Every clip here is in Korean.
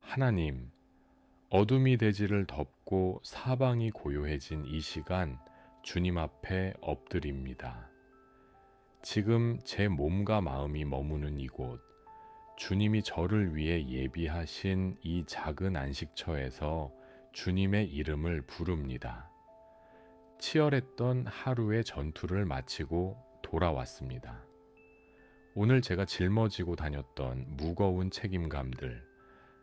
하나님, 어둠이 대지를 덮고 사방이 고요해진 이 시간 주님 앞에 엎드립니다. 지금 제 몸과 마음이 머무는 이곳, 주님이 저를 위해 예비하신 이 작은 안식처에서 주님의 이름을 부릅니다. 치열했던 하루의 전투를 마치고 돌아왔습니다. 오늘 제가 짊어지고 다녔던 무거운 책임감들,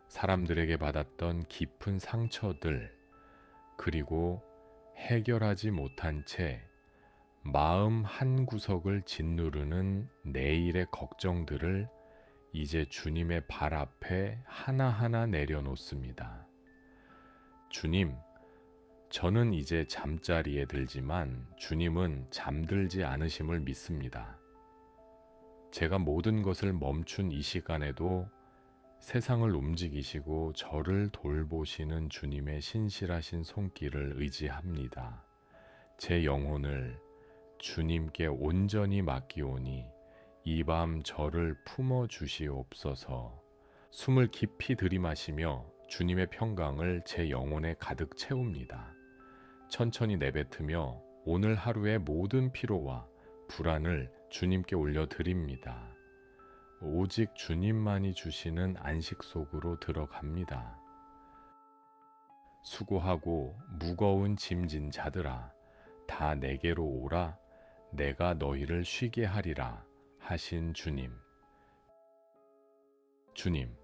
사람들에게 받았던 깊은 상처들, 그리고 해결하지 못한 채 마음 한 구석을 짓누르는 내일의 걱정들을 이제 주님의 발 앞에 하나하나 내려놓습니다. 주님, 저는 이제 잠자리에 들지만 주님은 잠들지 않으심을 믿습니다. 제가 모든 것을 멈춘 이 시간에도 세상을 움직이시고 저를 돌보시는 주님의 신실하신 손길을 의지합니다. 제 영혼을 주님께 온전히 맡기오니 이 밤 저를 품어 주시옵소서. 숨을 깊이 들이마시며 주님의 평강을 제 영혼에 가득 채웁니다. 천천히 내뱉으며 오늘 하루의 모든 피로와 불안을 주님께 올려드립니다. 오직 주님만이 주시는 안식 속으로 들어갑니다. 수고하고 무거운 짐진 자들아, 다 내게로 오라, 내가 너희를 쉬게 하리라 하신 주님. 주님,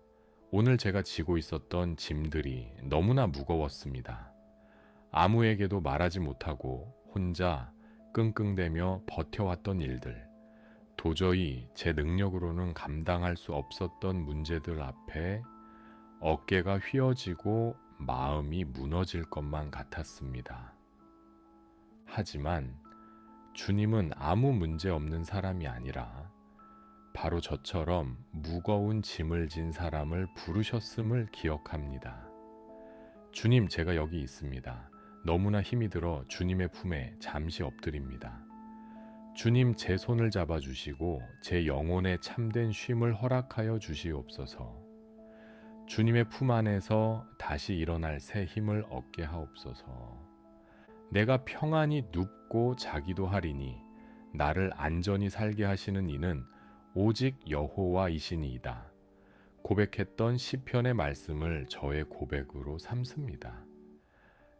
오늘 제가 지고 있었던 짐들이 너무나 무거웠습니다. 아무에게도 말하지 못하고 혼자 끙끙대며 버텨왔던 일들, 도저히 제 능력으로는 감당할 수 없었던 문제들 앞에 어깨가 휘어지고 마음이 무너질 것만 같았습니다. 하지만 주님은 아무 문제 없는 사람이 아니라 바로 저처럼 무거운 짐을 진 사람을 부르셨음을 기억합니다. 주님, 제가 여기 있습니다. 너무나 힘이 들어 주님의 품에 잠시 엎드립니다. 주님, 제 손을 잡아주시고 제 영혼에 참된 쉼을 허락하여 주시옵소서. 주님의 품 안에서 다시 일어날 새 힘을 얻게 하옵소서. 내가 평안히 눕고 자기도 하리니 나를 안전히 살게 하시는 이는 오직 여호와이시니이다. 고백했던 시편의 말씀을 저의 고백으로 삼습니다.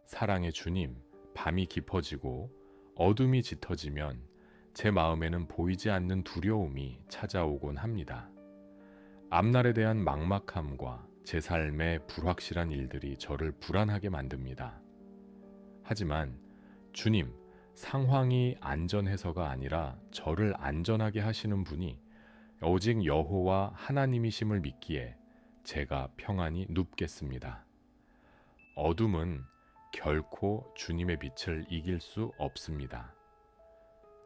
사랑의 주님, 밤이 깊어지고 어둠이 짙어지면 제 마음에는 보이지 않는 두려움이 찾아오곤 합니다. 앞날에 대한 막막함과 제 삶의 불확실한 일들이 저를 불안하게 만듭니다. 하지만 주님, 상황이 안전해서가 아니라 저를 안전하게 하시는 분이 오직 여호와 하나님이심을 믿기에 제가 평안히 눕겠습니다. 어둠은 결코 주님의 빛을 이길 수 없습니다.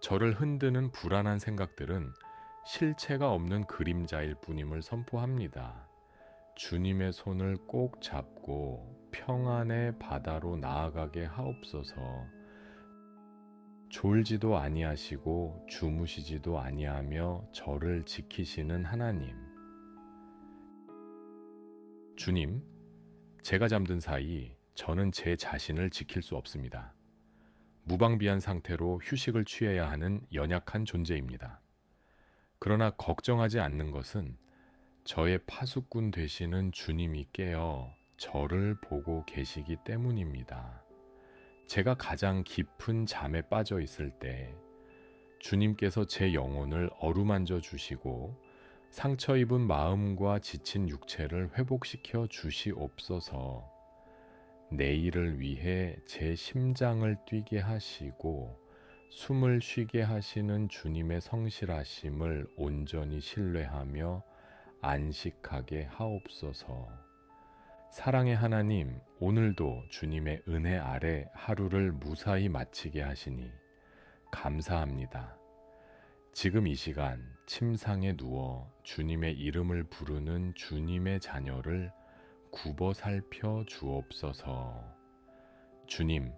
저를 흔드는 불안한 생각들은 실체가 없는 그림자일 뿐임을 선포합니다. 주님의 손을 꼭 잡고 평안의 바다로 나아가게 하옵소서. 졸지도 아니하시고 주무시지도 아니하며 저를 지키시는 하나님. 주님, 제가 잠든 사이 저는 제 자신을 지킬 수 없습니다. 무방비한 상태로 휴식을 취해야 하는 연약한 존재입니다. 그러나 걱정하지 않는 것은 저의 파수꾼 되시는 주님이 깨어 저를 보고 계시기 때문입니다. 제가 가장 깊은 잠에 빠져 있을 때 주님께서 제 영혼을 어루만져 주시고 상처 입은 마음과 지친 육체를 회복시켜 주시옵소서. 내일을 위해 제 심장을 뛰게 하시고 숨을 쉬게 하시는 주님의 성실하심을 온전히 신뢰하며 안식하게 하옵소서. 사랑의 하나님, 오늘도 주님의 은혜 아래 하루를 무사히 마치게 하시니 감사합니다. 지금 이 시간 침상에 누워 주님의 이름을 부르는 주님의 자녀를 굽어 살펴 주옵소서. 주님,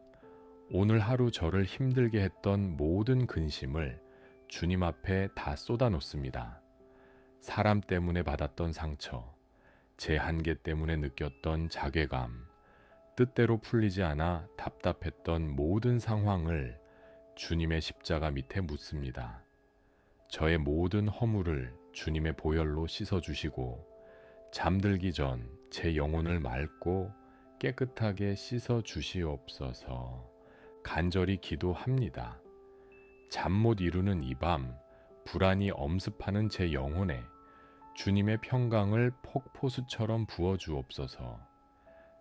오늘 하루 저를 힘들게 했던 모든 근심을 주님 앞에 다 쏟아놓습니다. 사람 때문에 받았던 상처, 제 한계 때문에 느꼈던 자괴감, 뜻대로 풀리지 않아 답답했던 모든 상황을 주님의 십자가 밑에 묻습니다. 저의 모든 허물을 주님의 보혈로 씻어주시고 잠들기 전 제 영혼을 맑고 깨끗하게 씻어주시옵소서 간절히 기도합니다. 잠 못 이루는 이 밤 불안이 엄습하는 제 영혼에 주님의 평강을 폭포수처럼 부어주옵소서.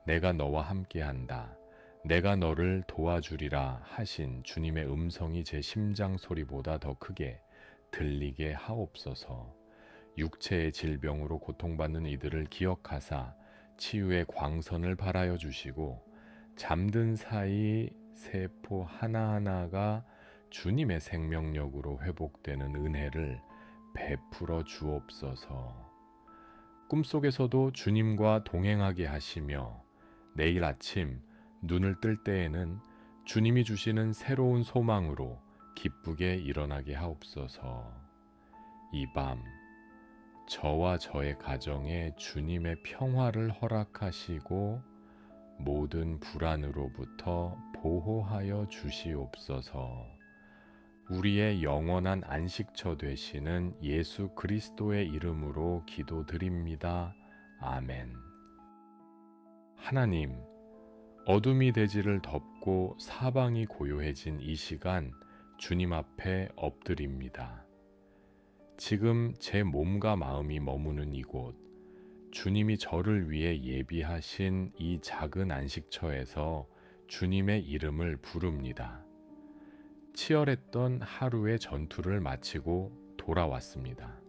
내가 너와 함께한다. 내가 너를 도와주리라 하신 주님의 음성이 제 심장 소리보다 더 크게 들리게 하옵소서. 육체의 질병으로 고통받는 이들을 기억하사 치유의 광선을 발하여 주시고 잠든 사이 세포 하나하나가 주님의 생명력으로 회복되는 은혜를 베풀어 주옵소서. 꿈속에서도 주님과 동행하게 하시며 내일 아침 눈을 뜰 때에는 주님이 주시는 새로운 소망으로 기쁘게 일어나게 하옵소서. 이 밤 저와 저의 가정에 주님의 평화를 허락하시고 모든 불안으로부터 보호하여 주시옵소서. 우리의 영원한 안식처 되시는 예수 그리스도의 이름으로 기도드립니다. 아멘. 하나님, 어둠이 대지를 덮고 사방이 고요해진 이 시간 주님 앞에 엎드립니다. 지금 제 몸과 마음이 머무는 이곳, 주님이 저를 위해 예비하신 이 작은 안식처에서 주님의 이름을 부릅니다. 치열했던 하루의 전투를 마치고 돌아왔습니다.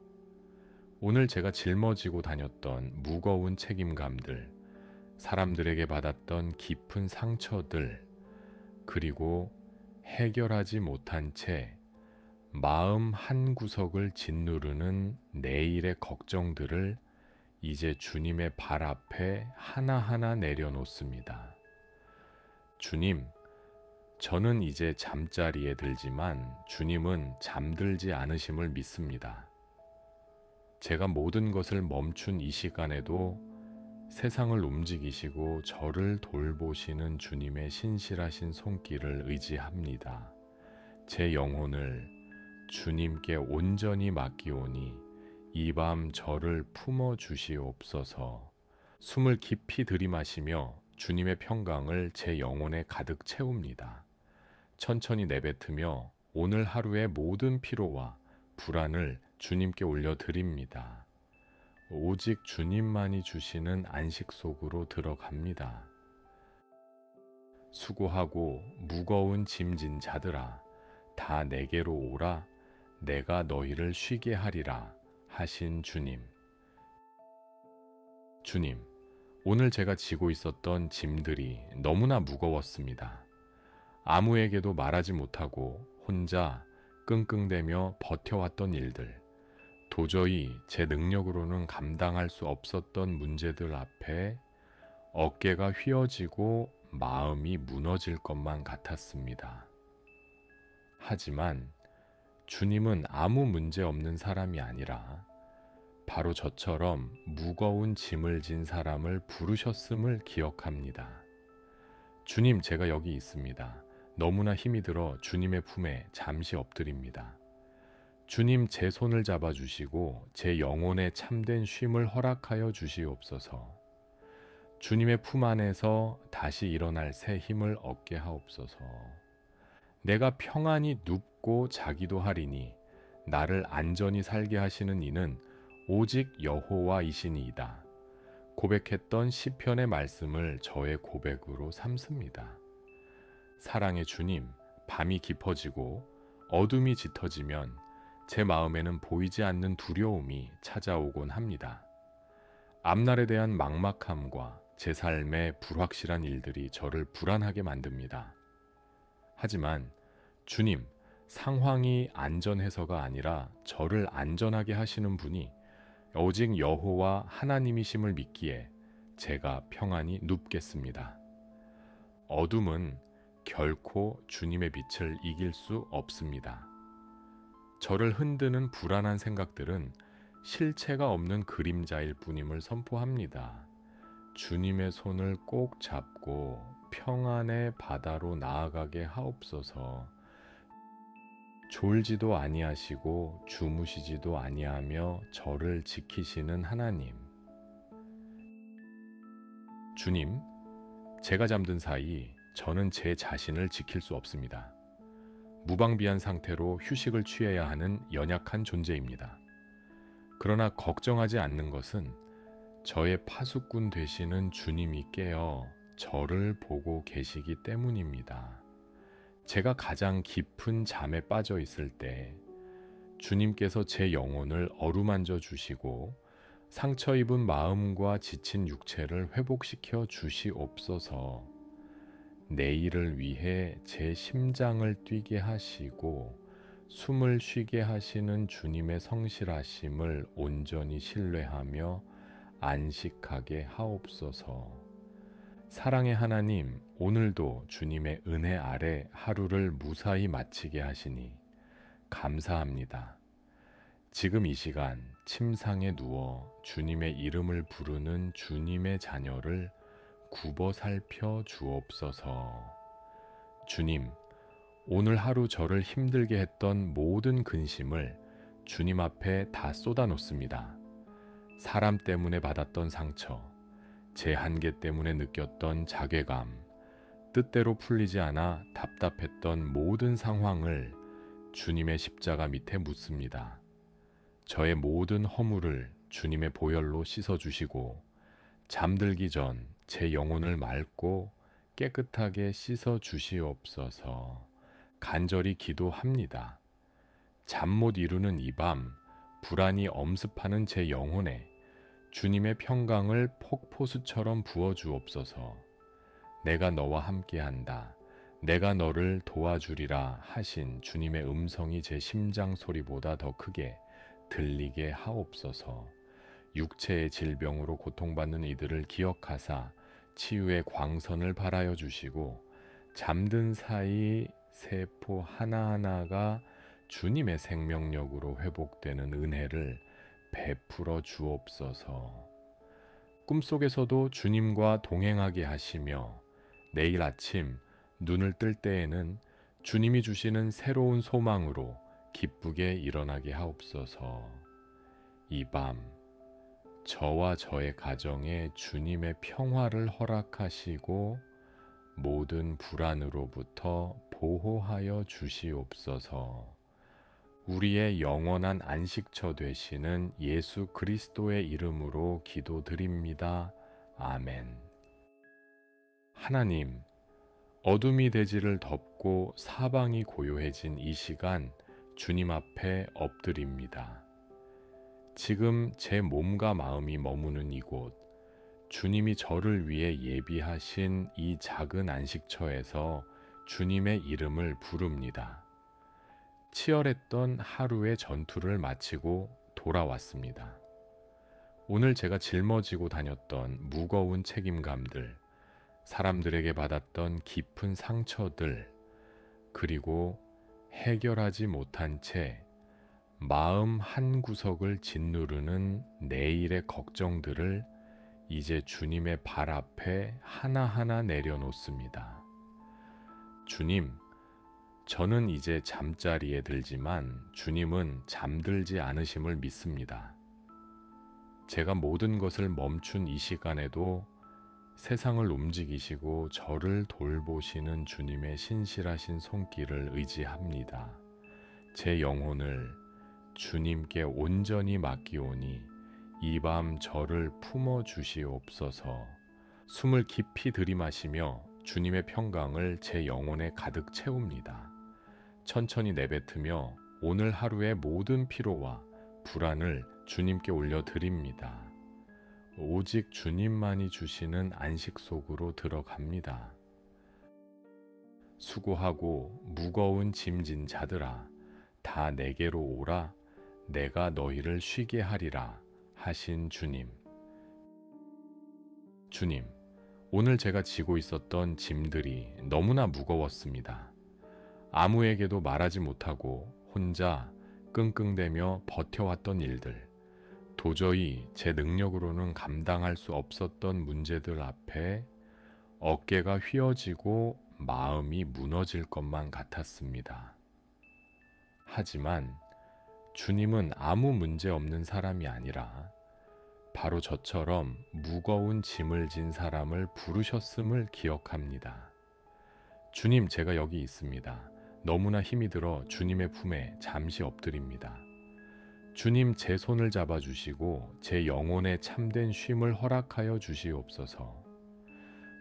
오늘 제가 짊어지고 다녔던 무거운 책임감들, 사람들에게 받았던 깊은 상처들, 그리고 해결하지 못한 채 마음 한 구석을 짓누르는 내일의 걱정들을 이제 주님의 발 앞에 하나하나 내려놓습니다. 주님, 저는 이제 잠자리에 들지만 주님은 잠들지 않으심을 믿습니다. 제가 모든 것을 멈춘 이 시간에도 세상을 움직이시고 저를 돌보시는 주님의 신실하신 손길을 의지합니다. 제 영혼을 주님께 온전히 맡기오니 이 밤 저를 품어 주시옵소서. 숨을 깊이 들이마시며 주님의 평강을 제 영혼에 가득 채웁니다. 천천히 내뱉으며 오늘 하루의 모든 피로와 불안을 주님께 올려드립니다. 오직 주님만이 주시는 안식 속으로 들어갑니다. 수고하고 무거운 짐진 자들아, 다 내게로 오라. 내가 너희를 쉬게 하리라 하신 주님. 주님, 오늘 제가 지고 있었던 짐들이 너무나 무거웠습니다. 아무에게도 말하지 못하고 혼자 끙끙대며 버텨왔던 일들, 도저히 제 능력으로는 감당할 수 없었던 문제들 앞에 어깨가 휘어지고 마음이 무너질 것만 같았습니다. 하지만 주님은 아무 문제 없는 사람이 아니라 바로 저처럼 무거운 짐을 진 사람을 부르셨음을 기억합니다. 주님, 제가 여기 있습니다. 너무나 힘이 들어 주님의 품에 잠시 엎드립니다. 주님, 제 손을 잡아주시고 제 영혼에 참된 쉼을 허락하여 주시옵소서. 주님의 품 안에서 다시 일어날 새 힘을 얻게 하옵소서. 내가 평안히 눕고 자기도 하리니 나를 안전히 살게 하시는 이는 오직 여호와이시니이다. 고백했던 시편의 말씀을 저의 고백으로 삼습니다. 사랑의 주님, 밤이 깊어지고 어둠이 짙어지면 제 마음에는 보이지 않는 두려움이 찾아오곤 합니다. 앞날에 대한 막막함과 제 삶의 불확실한 일들이 저를 불안하게 만듭니다. 하지만 주님, 상황이 안전해서가 아니라 저를 안전하게 하시는 분이 오직 여호와 하나님이심을 믿기에 제가 평안히 눕겠습니다. 어둠은 결코 주님의 빛을 이길 수 없습니다. 저를 흔드는 불안한 생각들은 실체가 없는 그림자일 뿐임을 선포합니다. 주님의 손을 꼭 잡고 평안의 바다로 나아가게 하옵소서. 졸지도 아니하시고 주무시지도 아니하며 저를 지키시는 하나님. 주님, 제가 잠든 사이 저는 제 자신을 지킬 수 없습니다. 무방비한 상태로 휴식을 취해야 하는 연약한 존재입니다. 그러나 걱정하지 않는 것은 저의 파수꾼 되시는 주님이 깨어 저를 보고 계시기 때문입니다. 제가 가장 깊은 잠에 빠져 있을 때 주님께서 제 영혼을 어루만져 주시고 상처 입은 마음과 지친 육체를 회복시켜 주시옵소서. 내일을 위해 제 심장을 뛰게 하시고 숨을 쉬게 하시는 주님의 성실하심을 온전히 신뢰하며 안식하게 하옵소서. 사랑의 하나님, 오늘도 주님의 은혜 아래 하루를 무사히 마치게 하시니 감사합니다. 지금 이 시간 침상에 누워 주님의 이름을 부르는 주님의 자녀를 굽어 살펴 주옵소서. 주님, 오늘 하루 저를 힘들게 했던 모든 근심을 주님 앞에 다 쏟아놓습니다. 사람 때문에 받았던 상처, 제 한계 때문에 느꼈던 자괴감, 뜻대로 풀리지 않아 답답했던 모든 상황을 주님의 십자가 밑에 묻습니다. 저의 모든 허물을 주님의 보혈로 씻어주시고 잠들기 전 제 영혼을 맑고 깨끗하게 씻어주시옵소서. 간절히 기도합니다. 잠 못 이루는 이 밤 불안이 엄습하는 제 영혼에 주님의 평강을 폭포수처럼 부어주옵소서. 내가 너와 함께한다. 내가 너를 도와주리라 하신 주님의 음성이 제 심장 소리보다 더 크게 들리게 하옵소서. 육체의 질병으로 고통받는 이들을 기억하사 치유의 광선을 발하여 주시고 잠든 사이 세포 하나하나가 주님의 생명력으로 회복되는 은혜를 베풀어 주옵소서. 꿈속에서도 주님과 동행하게 하시며 내일 아침 눈을 뜰 때에는 주님이 주시는 새로운 소망으로 기쁘게 일어나게 하옵소서. 이 밤 저와 저의 가정에 주님의 평화를 허락하시고 모든 불안으로부터 보호하여 주시옵소서. 우리의 영원한 안식처 되시는 예수 그리스도의 이름으로 기도드립니다. 아멘. 하나님, 어둠이 대지를 덮고 사방이 고요해진 이 시간 주님 앞에 엎드립니다. 지금 제 몸과 마음이 머무는 이곳, 주님이 저를 위해 예비하신 이 작은 안식처에서 주님의 이름을 부릅니다. 치열했던 하루의 전투를 마치고 돌아왔습니다. 오늘 제가 짊어지고 다녔던 무거운 책임감들, 사람들에게 받았던 깊은 상처들, 그리고 해결하지 못한 채 마음 한 구석을 짓누르는 내일의 걱정들을 이제 주님의 발 앞에 하나하나 내려놓습니다. 주님, 저는 이제 잠자리에 들지만 주님은 잠들지 않으심을 믿습니다. 제가 모든 것을 멈춘 이 시간에도 세상을 움직이시고 저를 돌보시는 주님의 신실하신 손길을 의지합니다. 제 영혼을 주님께 온전히 맡기오니 이 밤 저를 품어 주시옵소서. 숨을 깊이 들이마시며 주님의 평강을 제 영혼에 가득 채웁니다. 천천히 내뱉으며 오늘 하루의 모든 피로와 불안을 주님께 올려드립니다. 오직 주님만이 주시는 안식 속으로 들어갑니다. 수고하고 무거운 짐진 자들아, 다 내게로 오라. 내가 너희를 쉬게 하리라 하신 주님. 주님, 오늘 제가 지고 있었던 짐들이 너무나 무거웠습니다. 아무에게도 말하지 못하고 혼자 끙끙대며 버텨왔던 일들, 도저히 제 능력으로는 감당할 수 없었던 문제들 앞에 어깨가 휘어지고 마음이 무너질 것만 같았습니다. 하지만 주님은 아무 문제 없는 사람이 아니라 바로 저처럼 무거운 짐을 진 사람을 부르셨음을 기억합니다. 주님, 제가 여기 있습니다. 너무나 힘이 들어 주님의 품에 잠시 엎드립니다. 주님, 제 손을 잡아주시고 제 영혼에 참된 쉼을 허락하여 주시옵소서.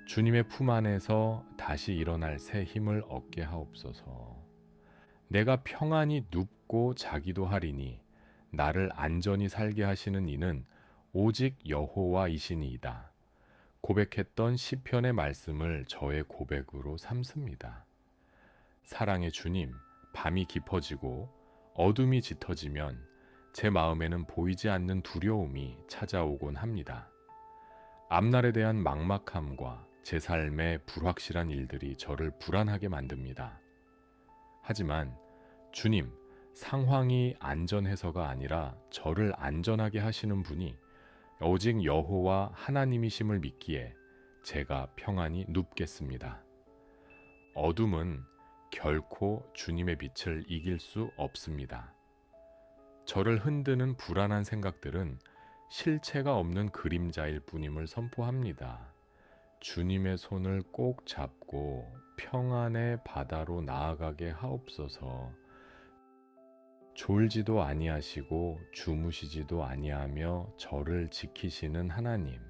주님의 품 안에서 다시 일어날 새 힘을 얻게 하옵소서. 내가 평안히 눕고 자기도 하리니 나를 안전히 살게 하시는 이는 오직 여호와이시니이다. 고백했던 시편의 말씀을 저의 고백으로 삼습니다. 사랑의 주님, 밤이 깊어지고 어둠이 짙어지면 제 마음에는 보이지 않는 두려움이 찾아오곤 합니다. 앞날에 대한 막막함과 제 삶의 불확실한 일들이 저를 불안하게 만듭니다. 하지만 주님, 상황이 안전해서가 아니라 저를 안전하게 하시는 분이 오직 여호와 하나님이심을 믿기에 제가 평안히 눕겠습니다. 어둠은 결코 주님의 빛을 이길 수 없습니다. 저를 흔드는 불안한 생각들은 실체가 없는 그림자일 뿐임을 선포합니다. 주님의 손을 꼭 잡고 평안의 바다로 나아가게 하옵소서. 졸지도 아니하시고 주무시지도 아니하며 저를 지키시는 하나님.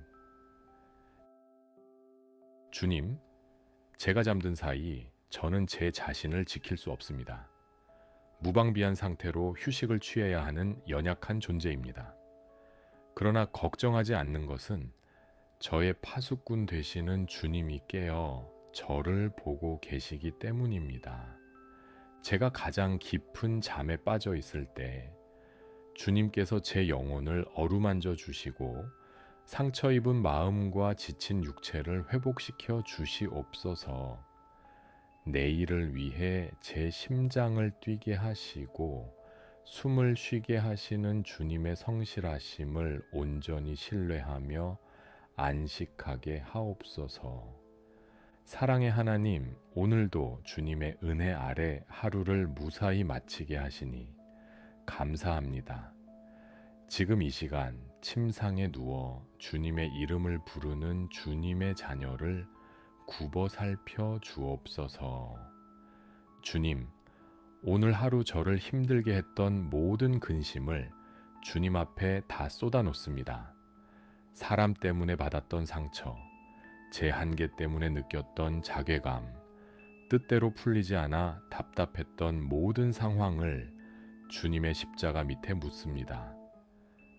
주님, 제가 잠든 사이 저는 제 자신을 지킬 수 없습니다. 무방비한 상태로 휴식을 취해야 하는 연약한 존재입니다. 그러나 걱정하지 않는 것은 저의 파수꾼 되시는 주님이 깨어 저를 보고 계시기 때문입니다. 제가 가장 깊은 잠에 빠져 있을 때 주님께서 제 영혼을 어루만져 주시고 상처 입은 마음과 지친 육체를 회복시켜 주시옵소서. 내일을 위해 제 심장을 뛰게 하시고 숨을 쉬게 하시는 주님의 성실하심을 온전히 신뢰하며 안식하게 하옵소서. 사랑의 하나님, 오늘도 주님의 은혜 아래 하루를 무사히 마치게 하시니 감사합니다. 지금 이 시간 침상에 누워 주님의 이름을 부르는 주님의 자녀를 굽어 살펴 주옵소서. 주님, 오늘 하루 저를 힘들게 했던 모든 근심을 주님 앞에 다 쏟아놓습니다. 사람 때문에 받았던 상처, 제 한계 때문에 느꼈던 자괴감, 뜻대로 풀리지 않아 답답했던 모든 상황을 주님의 십자가 밑에 묻습니다.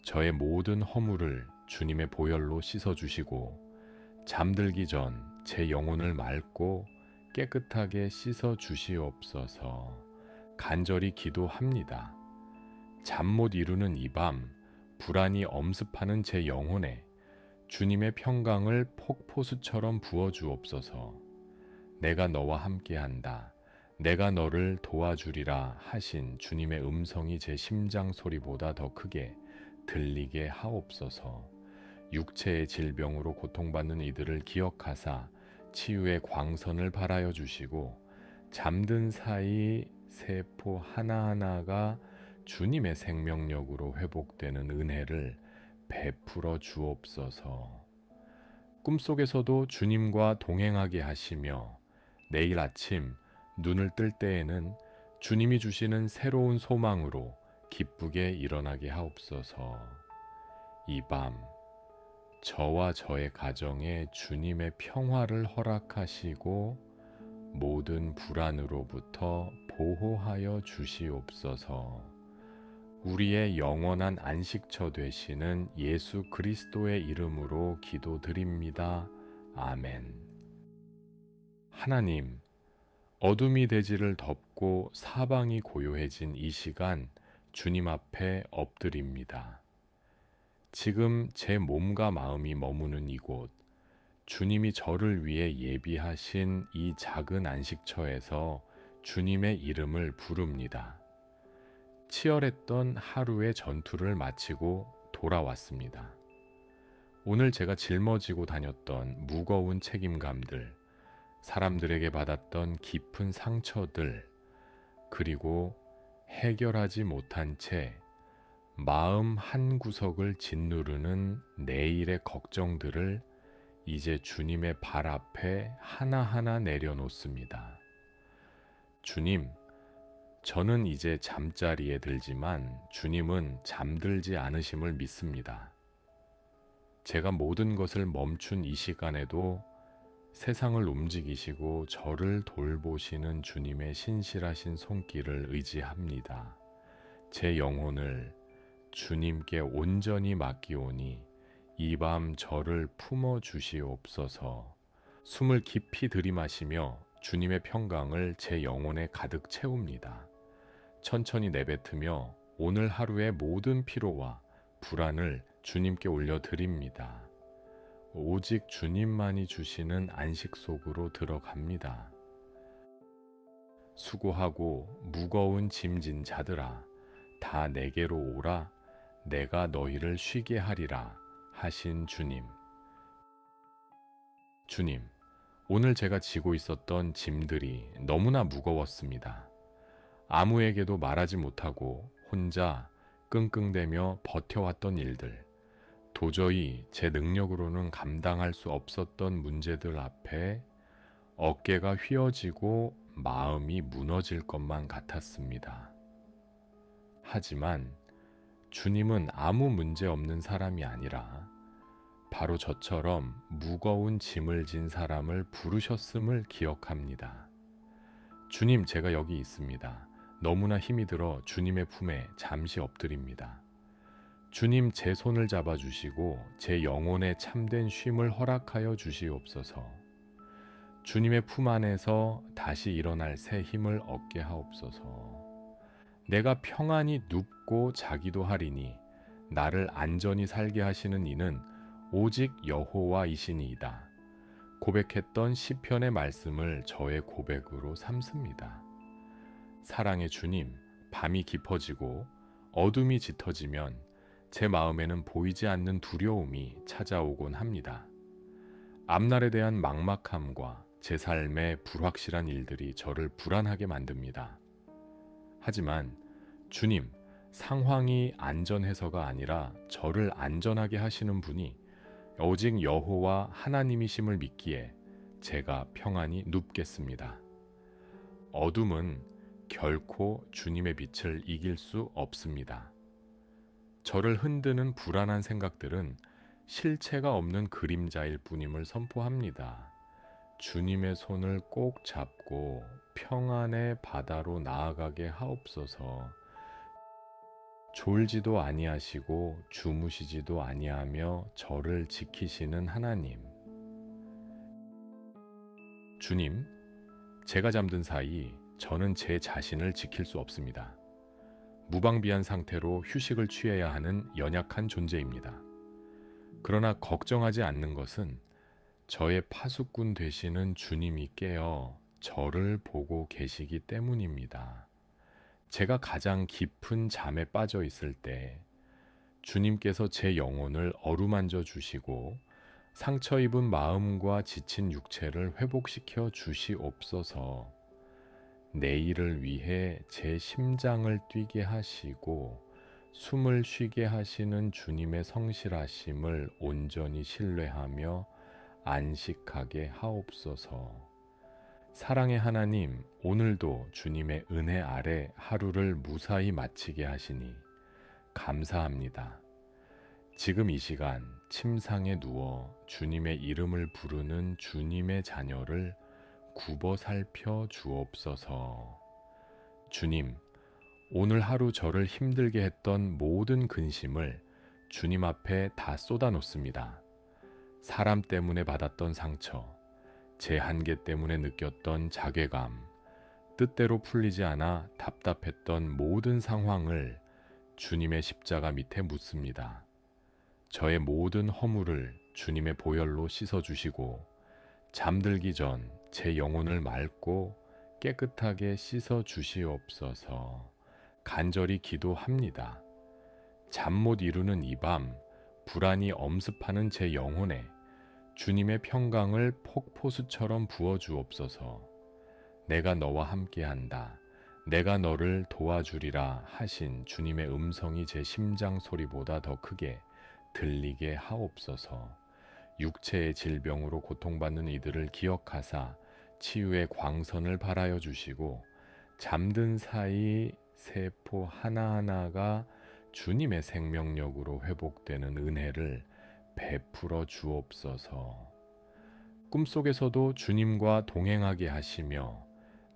저의 모든 허물을 주님의 보혈로 씻어주시고 잠들기 전 제 영혼을 맑고 깨끗하게 씻어주시옵소서. 간절히 기도합니다. 잠 못 이루는 이 밤, 불안이 엄습하는 제 영혼에 주님의 평강을 폭포수처럼 부어주옵소서. 내가 너와 함께한다. 내가 너를 도와주리라 하신 주님의 음성이 제 심장 소리보다 더 크게 들리게 하옵소서. 육체의 질병으로 고통받는 이들을 기억하사 치유의 광선을 발하여 주시고 잠든 사이 세포 하나하나가 주님의 생명력으로 회복되는 은혜를 베풀어 주옵소서. 꿈속에서도 주님과 동행하게 하시며 내일 아침 눈을 뜰 때에는 주님이 주시는 새로운 소망으로 기쁘게 일어나게 하옵소서. 이 밤 저와 저의 가정에 주님의 평화를 허락하시고 모든 불안으로부터 보호하여 주시옵소서. 우리의 영원한 안식처 되시는 예수 그리스도의 이름으로 기도드립니다. 아멘. 하나님, 어둠이 대지를 덮고 사방이 고요해진 이 시간 주님 앞에 엎드립니다. 지금 제 몸과 마음이 머무는 이곳, 주님이 저를 위해 예비하신 이 작은 안식처에서 주님의 이름을 부릅니다. 치열했던 하루의 전투를 마치고 돌아왔습니다. 오늘 제가 짊어지고 다녔던 무거운 책임감들, 사람들에게 받았던 깊은 상처들, 그리고 해결하지 못한 채 마음 한 구석을 짓누르는 내일의 걱정들을 이제 주님의 발 앞에 하나하나 내려놓습니다. 주님, 저는 이제 잠자리에 들지만 주님은 잠들지 않으심을 믿습니다. 제가 모든 것을 멈춘 이 시간에도 세상을 움직이시고 저를 돌보시는 주님의 신실하신 손길을 의지합니다. 제 영혼을 주님께 온전히 맡기오니 이 밤 저를 품어 주시옵소서. 숨을 깊이 들이마시며 주님의 평강을 제 영혼에 가득 채웁니다. 천천히 내뱉으며 오늘 하루의 모든 피로와 불안을 주님께 올려드립니다. 오직 주님만이 주시는 안식 속으로 들어갑니다. 수고하고 무거운 짐진 자들아, 다 내게로 오라. 내가 너희를 쉬게 하리라 하신 주님. 주님, 오늘 제가 지고 있었던 짐들이 너무나 무거웠습니다. 아무에게도 말하지 못하고 혼자 끙끙대며 버텨왔던 일들, 도저히 제 능력으로는 감당할 수 없었던 문제들 앞에 어깨가 휘어지고 마음이 무너질 것만 같았습니다. 하지만 주님은 아무 문제 없는 사람이 아니라 바로 저처럼 무거운 짐을 진 사람을 부르셨음을 기억합니다. 주님, 제가 여기 있습니다. 너무나 힘이 들어 주님의 품에 잠시 엎드립니다. 주님, 제 손을 잡아주시고 제 영혼에 참된 쉼을 허락하여 주시옵소서. 주님의 품 안에서 다시 일어날 새 힘을 얻게 하옵소서. 내가 평안히 눕고 자기도 하리니 나를 안전히 살게 하시는 이는 오직 여호와이시니이다. 고백했던 시편의 말씀을 저의 고백으로 삼습니다. 사랑의 주님, 밤이 깊어지고 어둠이 짙어지면 제 마음에는 보이지 않는 두려움이 찾아오곤 합니다. 앞날에 대한 막막함과 제 삶의 불확실한 일들이 저를 불안하게 만듭니다. 하지만 주님, 상황이 안전해서가 아니라 저를 안전하게 하시는 분이 오직 여호와 하나님이심을 믿기에 제가 평안히 눕겠습니다. 어둠은 결코 주님의 빛을 이길 수 없습니다. 저를 흔드는 불안한 생각들은 실체가 없는 그림자일 뿐임을 선포합니다. 주님의 손을 꼭 잡고 평안의 바다로 나아가게 하옵소서. 졸지도 아니하시고 주무시지도 아니하며 저를 지키시는 하나님. 주님, 제가 잠든 사이 저는 제 자신을 지킬 수 없습니다. 무방비한 상태로 휴식을 취해야 하는 연약한 존재입니다. 그러나 걱정하지 않는 것은 저의 파수꾼 되시는 주님이 깨어 저를 보고 계시기 때문입니다. 제가 가장 깊은 잠에 빠져 있을 때 주님께서 제 영혼을 어루만져 주시고 상처 입은 마음과 지친 육체를 회복시켜 주시옵소서. 내일을 위해 제 심장을 뛰게 하시고 숨을 쉬게 하시는 주님의 성실하심을 온전히 신뢰하며 안식하게 하옵소서. 사랑의 하나님, 오늘도 주님의 은혜 아래 하루를 무사히 마치게 하시니 감사합니다. 지금 이 시간 침상에 누워 주님의 이름을 부르는 주님의 자녀를 굽어 살펴 주옵소서. 주님, 오늘 하루 저를 힘들게 했던 모든 근심을 주님 앞에 다 쏟아놓습니다. 사람 때문에 받았던 상처, 제 한계 때문에 느꼈던 자괴감, 뜻대로 풀리지 않아 답답했던 모든 상황을 주님의 십자가 밑에 묻습니다. 저의 모든 허물을 주님의 보혈로 씻어주시고 잠들기 전 제 영혼을 맑고 깨끗하게 씻어주시옵소서. 간절히 기도합니다. 잠 못 이루는 이 밤, 불안이 엄습하는 제 영혼에 주님의 평강을 폭포수처럼 부어주옵소서. 내가 너와 함께한다. 내가 너를 도와주리라 하신 주님의 음성이 제 심장 소리보다 더 크게 들리게 하옵소서. 육체의 질병으로 고통받는 이들을 기억하사 치유의 광선을 발하여 주시고 잠든 사이 세포 하나하나가 주님의 생명력으로 회복되는 은혜를 베풀어 주옵소서. 꿈속에서도 주님과 동행하게 하시며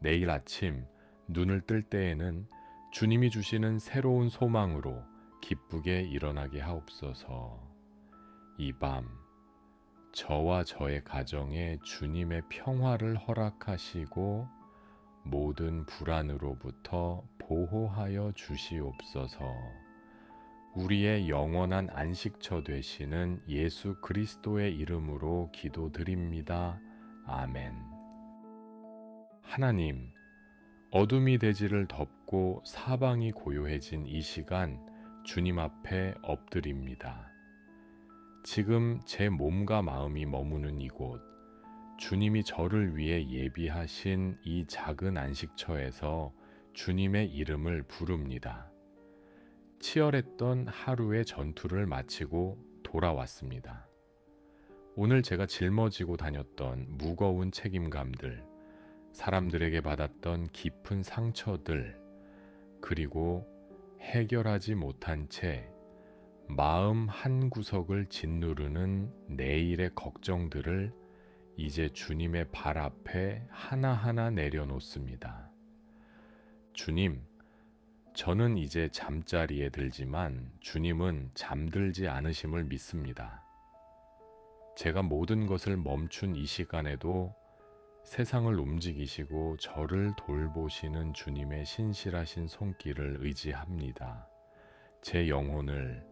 내일 아침 눈을 뜰 때에는 주님이 주시는 새로운 소망으로 기쁘게 일어나게 하옵소서. 이 밤 저와 저의 가정에 주님의 평화를 허락하시고 모든 불안으로부터 보호하여 주시옵소서. 우리의 영원한 안식처 되시는 예수 그리스도의 이름으로 기도드립니다. 아멘. 하나님, 어둠이 대지를 덮고 사방이 고요해진 이 시간 주님 앞에 엎드립니다. 지금 제 몸과 마음이 머무는 이곳, 주님이 저를 위해 예비하신 이 작은 안식처에서 주님의 이름을 부릅니다. 치열했던 하루의 전투를 마치고 돌아왔습니다. 오늘 제가 짊어지고 다녔던 무거운 책임감들, 사람들에게 받았던 깊은 상처들, 그리고 해결하지 못한 채 마음 한 구석을 짓누르는 내일의 걱정들을 이제 주님의 발 앞에 하나하나 내려놓습니다. 주님, 저는 이제 잠자리에 들지만 주님은 잠들지 않으심을 믿습니다. 제가 모든 것을 멈춘 이 시간에도 세상을 움직이시고 저를 돌보시는 주님의 신실하신 손길을 의지합니다. 제 영혼을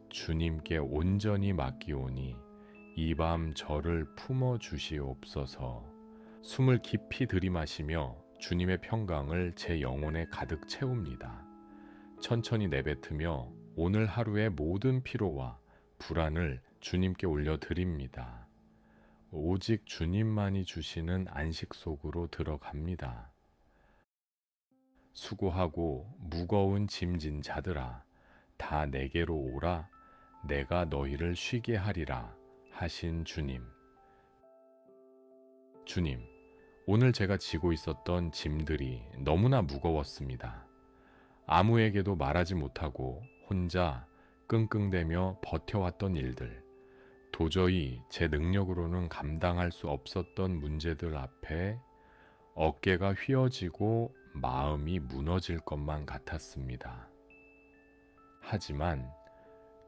주님께 온전히 맡기오니 이 밤 저를 품어 주시옵소서. 숨을 깊이 들이마시며 주님의 평강을 제 영혼에 가득 채웁니다. 천천히 내뱉으며 오늘 하루의 모든 피로와 불안을 주님께 올려드립니다. 오직 주님만이 주시는 안식 속으로 들어갑니다. 수고하고 무거운 짐진 자들아, 다 내게로 오라. 내가 너희를 쉬게 하리라 하신 주님. 주님, 오늘 제가 지고 있었던 짐들이 너무나 무거웠습니다. 아무에게도 말하지 못하고 혼자 끙끙대며 버텨왔던 일들, 도저히 제 능력으로는 감당할 수 없었던 문제들 앞에 어깨가 휘어지고 마음이 무너질 것만 같았습니다. 하지만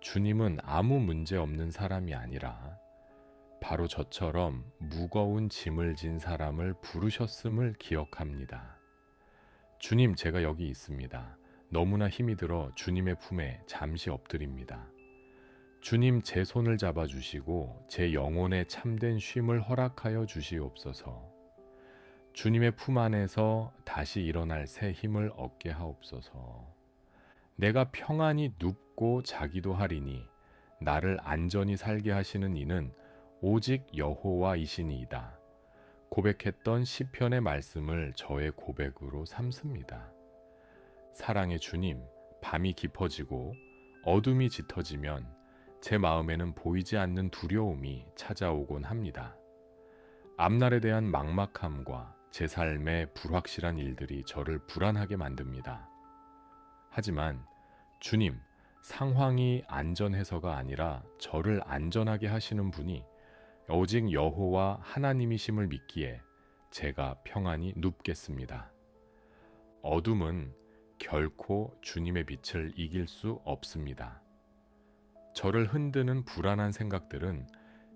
주님은 아무 문제 없는 사람이 아니라 바로 저처럼 무거운 짐을 진 사람을 부르셨음을 기억합니다. 주님, 제가 여기 있습니다. 너무나 힘이 들어 주님의 품에 잠시 엎드립니다. 주님, 제 손을 잡아주시고 제 영혼에 참된 쉼을 허락하여 주시옵소서. 주님의 품 안에서 다시 일어날 새 힘을 얻게 하옵소서. 내가 평안히 눕고 자기도 하리니 나를 안전히 살게 하시는 이는 오직 여호와이시니이다. 고백했던 시편의 말씀을 저의 고백으로 삼습니다. 사랑의 주님, 밤이 깊어지고 어둠이 짙어지면 제 마음에는 보이지 않는 두려움이 찾아오곤 합니다. 앞날에 대한 막막함과 제 삶의 불확실한 일들이 저를 불안하게 만듭니다. 하지만 주님, 상황이 안전해서가 아니라 저를 안전하게 하시는 분이 오직 여호와 하나님이심을 믿기에 제가 평안히 눕겠습니다. 어둠은 결코 주님의 빛을 이길 수 없습니다. 저를 흔드는 불안한 생각들은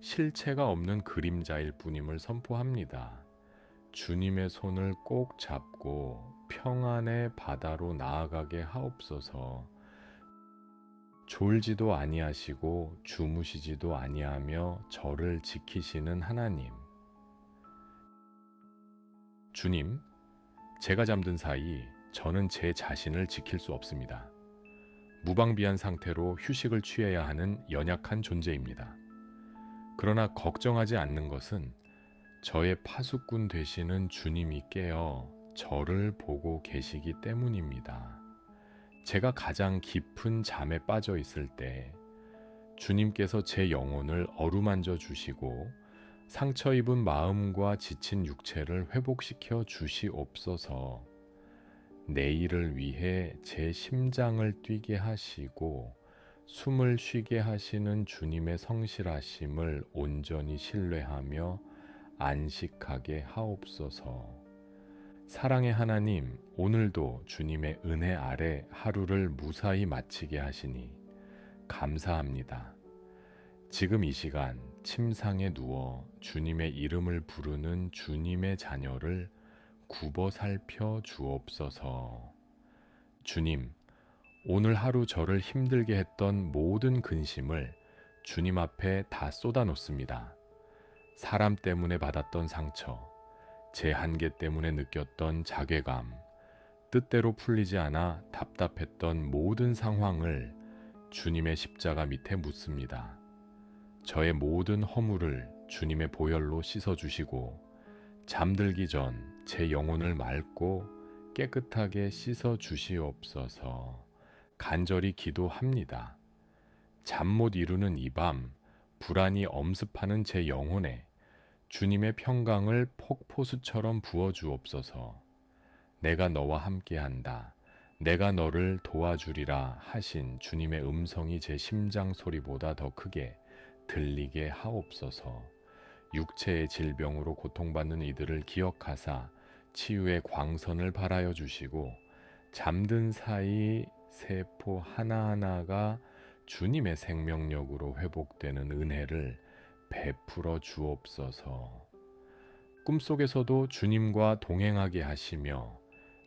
실체가 없는 그림자일 뿐임을 선포합니다. 주님의 손을 꼭 잡고 평안의 바다로 나아가게 하옵소서. 졸지도 아니하시고 주무시지도 아니하며 저를 지키시는 하나님. 주님, 제가 잠든 사이 저는 제 자신을 지킬 수 없습니다. 무방비한 상태로 휴식을 취해야 하는 연약한 존재입니다. 그러나 걱정하지 않는 것은 저의 파수꾼 되시는 주님이 깨어 저를 보고 계시기 때문입니다. 제가 가장 깊은 잠에 빠져 있을 때 주님께서 제 영혼을 어루만져 주시고 상처 입은 마음과 지친 육체를 회복시켜 주시옵소서. 내일을 위해 제 심장을 뛰게 하시고 숨을 쉬게 하시는 주님의 성실하심을 온전히 신뢰하며 안식하게 하옵소서. 사랑의 하나님, 오늘도 주님의 은혜 아래 하루를 무사히 마치게 하시니 감사합니다. 지금 이 시간 침상에 누워 주님의 이름을 부르는 주님의 자녀를 굽어 살펴 주옵소서. 주님, 오늘 하루 저를 힘들게 했던 모든 근심을 주님 앞에 다 쏟아놓습니다. 사람 때문에 받았던 상처, 제 한계 때문에 느꼈던 자괴감, 뜻대로 풀리지 않아 답답했던 모든 상황을 주님의 십자가 밑에 묻습니다. 저의 모든 허물을 주님의 보혈로 씻어주시고 잠들기 전 제 영혼을 맑고 깨끗하게 씻어주시옵소서. 간절히 기도합니다. 잠 못 이루는 이 밤 불안이 엄습하는 제 영혼에 주님의 평강을 폭포수처럼 부어주옵소서. 내가 너와 함께한다. 내가 너를 도와주리라 하신 주님의 음성이 제 심장 소리보다 더 크게 들리게 하옵소서. 육체의 질병으로 고통받는 이들을 기억하사 치유의 광선을 발하여 주시고 잠든 사이 세포 하나하나가 주님의 생명력으로 회복되는 은혜를 베풀어 주옵소서. 꿈속에서도 주님과 동행하게 하시며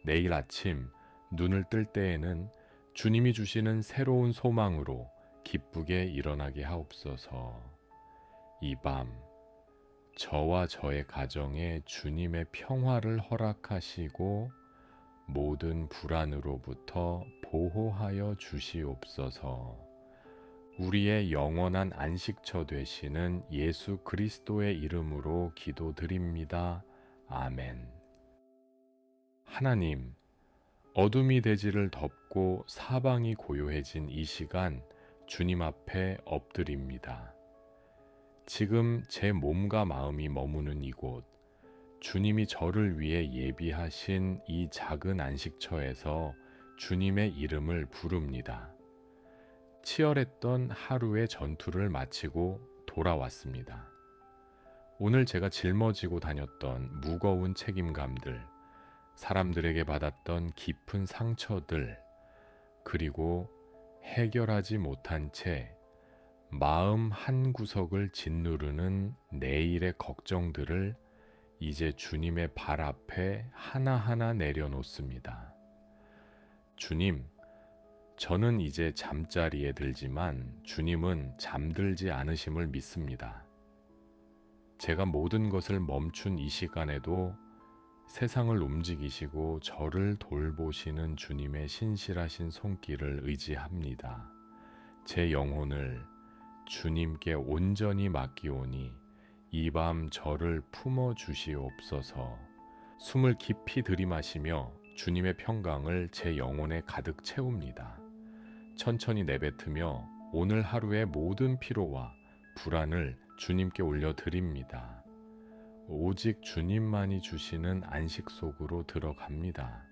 내일 아침 눈을 뜰 때에는 주님이 주시는 새로운 소망으로 기쁘게 일어나게 하옵소서. 이 밤 저와 저의 가정에 주님의 평화를 허락하시고 모든 불안으로부터 보호하여 주시옵소서. 우리의 영원한 안식처 되시는 예수 그리스도의 이름으로 기도드립니다. 아멘. 하나님, 어둠이 대지를 덮고 사방이 고요해진 이 시간 주님 앞에 엎드립니다. 지금 제 몸과 마음이 머무는 이곳, 주님이 저를 위해 예비하신 이 작은 안식처에서 주님의 이름을 부릅니다. 치열했던 하루의 전투를 마치고 돌아왔습니다. 오늘 제가 짊어지고 다녔던 무거운 책임감들, 사람들에게 받았던 깊은 상처들, 그리고 해결하지 못한 채 마음 한 구석을 짓누르는 내일의 걱정들을 이제 주님의 발 앞에 하나하나 내려놓습니다. 주님, 저는 이제 잠자리에 들지만 주님은 잠들지 않으심을 믿습니다. 제가 모든 것을 멈춘 이 시간에도 세상을 움직이시고 저를 돌보시는 주님의 신실하신 손길을 의지합니다. 제 영혼을 주님께 온전히 맡기오니 이 밤 저를 품어 주시옵소서. 숨을 깊이 들이마시며 주님의 평강을 제 영혼에 가득 채웁니다. 천천히 내뱉으며 오늘 하루의 모든 피로와 불안을 주님께 올려드립니다. 오직 주님만이 주시는 안식 속으로 들어갑니다.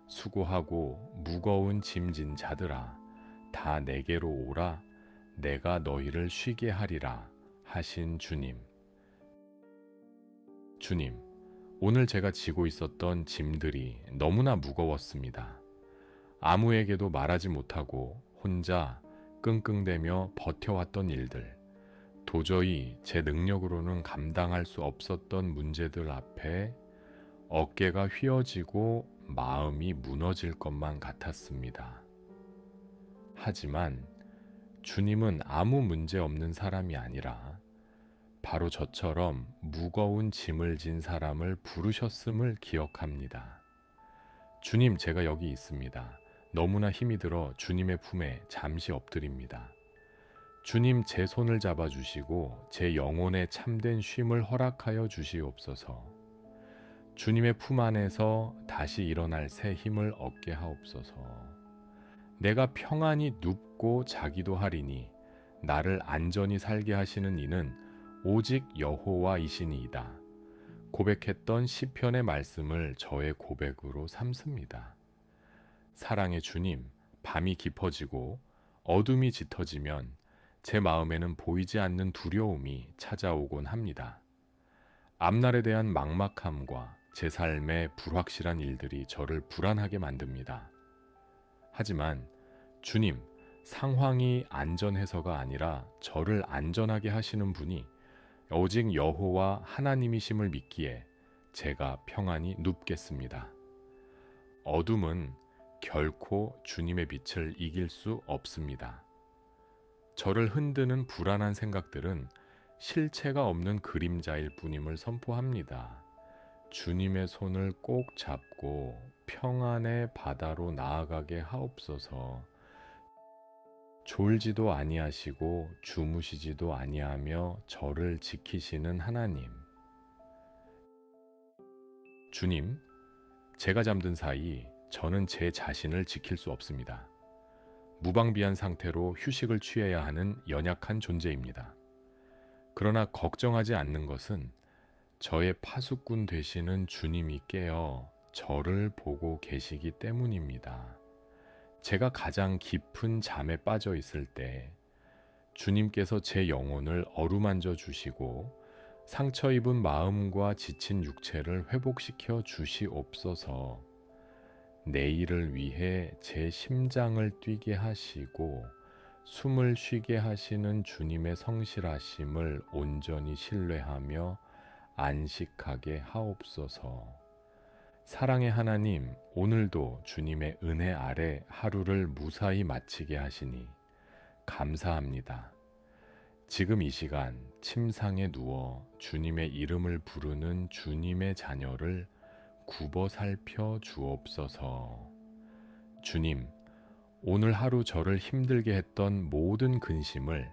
수고하고 무거운 짐진 자들아, 다 내게로 오라. 내가 너희를 쉬게 하리라 하신 주님. 주님, 오늘 제가 지고 있었던 짐들이 너무나 무거웠습니다. 아무에게도 말하지 못하고 혼자 끙끙대며 버텨왔던 일들, 도저히 제 능력으로는 감당할 수 없었던 문제들 앞에 어깨가 휘어지고 마음이 무너질 것만 같았습니다. 하지만 주님은 아무 문제 없는 사람이 아니라 바로 저처럼 무거운 짐을 진 사람을 부르셨음을 기억합니다. 주님, 제가 여기 있습니다. 너무나 힘이 들어 주님의 품에 잠시 엎드립니다. 주님, 제 손을 잡아주시고 제 영혼에 참된 쉼을 허락하여 주시옵소서. 주님의 품 안에서 다시 일어날 새 힘을 얻게 하옵소서. 내가 평안히 눕고 자기도 하리니 나를 안전히 살게 하시는 이는 오직 여호와이시니이다. 고백했던 시편의 말씀을 저의 고백으로 삼습니다. 사랑의 주님, 밤이 깊어지고 어둠이 짙어지면 제 마음에는 보이지 않는 두려움이 찾아오곤 합니다. 앞날에 대한 막막함과 제 삶의 불확실한 일들이 저를 불안하게 만듭니다. 하지만 주님, 상황이 안전해서가 아니라 저를 안전하게 하시는 분이 오직 여호와 하나님이심을 믿기에 제가 평안히 눕겠습니다. 어둠은 결코 주님의 빛을 이길 수 없습니다. 저를 흔드는 불안한 생각들은 실체가 없는 그림자일 뿐임을 선포합니다. 주님의 손을 꼭 잡고 평안의 바다로 나아가게 하옵소서. 졸지도 아니하시고 주무시지도 아니하며 저를 지키시는 하나님. 주님, 제가 잠든 사이 저는 제 자신을 지킬 수 없습니다. 무방비한 상태로 휴식을 취해야 하는 연약한 존재입니다. 그러나 걱정하지 않는 것은 저의 파수꾼 되시는 주님이 깨어 저를 보고 계시기 때문입니다. 제가 가장 깊은 잠에 빠져 있을 때 주님께서 제 영혼을 어루만져 주시고 상처 입은 마음과 지친 육체를 회복시켜 주시옵소서. 내일을 위해 제 심장을 뛰게 하시고 숨을 쉬게 하시는 주님의 성실하심을 온전히 신뢰하며 안식하게 하옵소서. 사랑의 하나님, 오늘도 주님의 은혜 아래 하루를 무사히 마치게 하시니 감사합니다. 지금 이 시간 침상에 누워 주님의 이름을 부르는 주님의 자녀를 굽어 살펴 주옵소서. 주님, 오늘 하루 저를 힘들게 했던 모든 근심을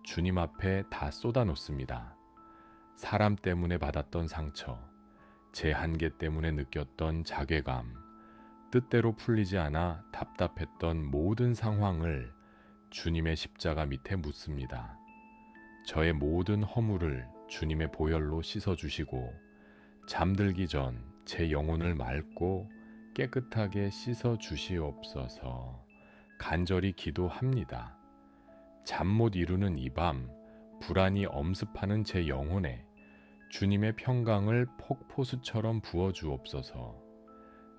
주님 앞에 다 쏟아놓습니다. 사람 때문에 받았던 상처, 제 한계 때문에 느꼈던 자괴감, 뜻대로 풀리지 않아 답답했던 모든 상황을 주님의 십자가 밑에 묻습니다. 저의 모든 허물을 주님의 보혈로 씻어주시고 잠들기 전 제 영혼을 맑고 깨끗하게 씻어주시옵소서. 간절히 기도합니다. 잠 못 이루는 이 밤 불안이 엄습하는 제 영혼에 주님의 평강을 폭포수처럼 부어주옵소서.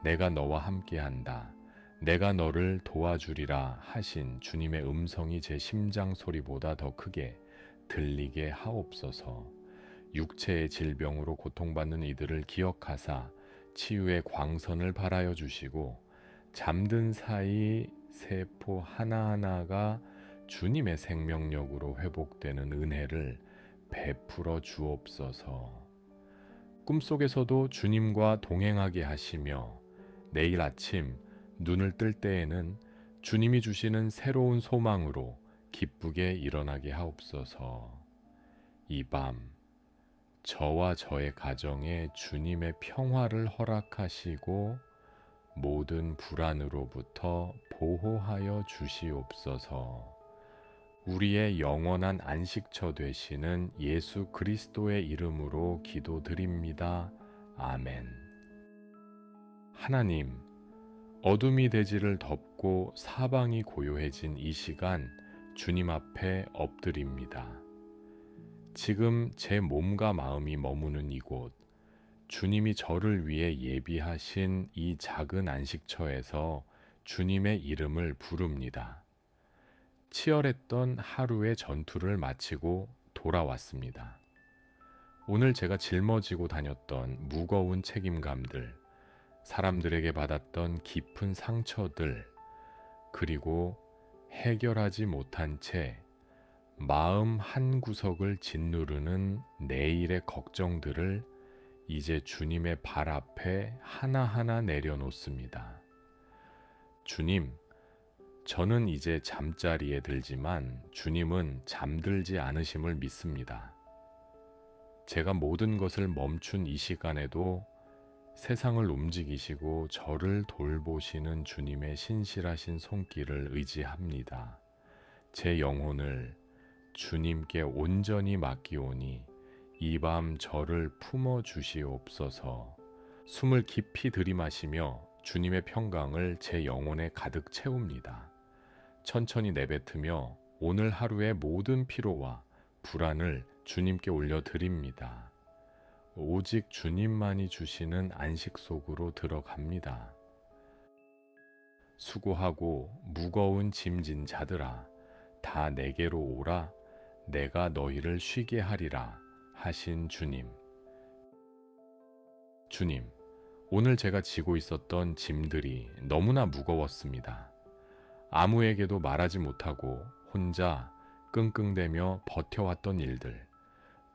내가 너와 함께한다. 내가 너를 도와주리라 하신 주님의 음성이 제 심장 소리보다 더 크게 들리게 하옵소서. 육체의 질병으로 고통받는 이들을 기억하사 치유의 광선을 발하여 주시고 잠든 사이 세포 하나하나가 주님의 생명력으로 회복되는 은혜를 베풀어 주옵소서. 꿈속에서도 주님과 동행하게 하시며 내일 아침 눈을 뜰 때에는 주님이 주시는 새로운 소망으로 기쁘게 일어나게 하옵소서. 이 밤 저와 저의 가정에 주님의 평화를 허락하시고 모든 불안으로부터 보호하여 주시옵소서. 우리의 영원한 안식처 되시는 예수 그리스도의 이름으로 기도드립니다. 아멘. 하나님, 어둠이 대지를 덮고 사방이 고요해진 이 시간 주님 앞에 엎드립니다. 지금 제 몸과 마음이 머무는 이곳, 주님이 저를 위해 예비하신 이 작은 안식처에서 주님의 이름을 부릅니다. 치열했던 하루의 전투를 마치고 돌아왔습니다. 오늘 제가 짊어지고 다녔던 무거운 책임감들, 사람들에게 받았던 깊은 상처들, 그리고 해결하지 못한 채 마음 한 구석을 짓누르는 내일의 걱정들을 이제 주님의 발 앞에 하나하나 내려놓습니다. 주님, 저는 이제 잠자리에 들지만 주님은 잠들지 않으심을 믿습니다. 제가 모든 것을 멈춘 이 시간에도 세상을 움직이시고 저를 돌보시는 주님의 신실하신 손길을 의지합니다. 제 영혼을 주님께 온전히 맡기오니 이 밤 저를 품어 주시옵소서. 숨을 깊이 들이마시며 주님의 평강을 제 영혼에 가득 채웁니다. 천천히 내뱉으며 오늘 하루의 모든 피로와 불안을 주님께 올려드립니다. 오직 주님만이 주시는 안식 속으로 들어갑니다. 수고하고 무거운 짐진 자들아, 다 내게로 오라, 내가 너희를 쉬게 하리라 하신 주님. 주님, 오늘 제가 지고 있었던 짐들이 너무나 무거웠습니다. 아무에게도 말하지 못하고 혼자 끙끙대며 버텨왔던 일들,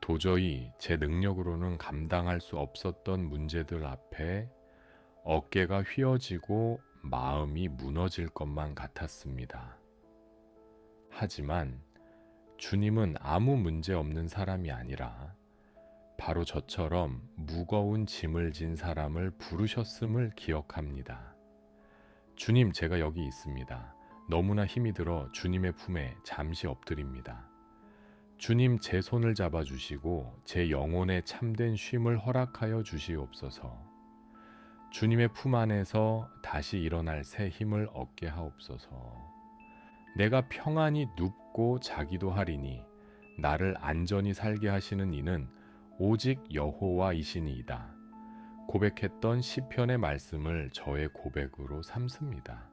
도저히 제 능력으로는 감당할 수 없었던 문제들 앞에 어깨가 휘어지고 마음이 무너질 것만 같았습니다. 하지만 주님은 아무 문제 없는 사람이 아니라 바로 저처럼 무거운 짐을 진 사람을 부르셨음을 기억합니다. 주님, 제가 여기 있습니다. 너무나 힘이 들어 주님의 품에 잠시 엎드립니다. 주님, 제 손을 잡아주시고 제 영혼에 참된 쉼을 허락하여 주시옵소서. 주님의 품 안에서 다시 일어날 새 힘을 얻게 하옵소서. 내가 평안히 눕고 자기도 하리니 나를 안전히 살게 하시는 이는 오직 여호와이시니이다. 고백했던 시편의 말씀을 저의 고백으로 삼습니다.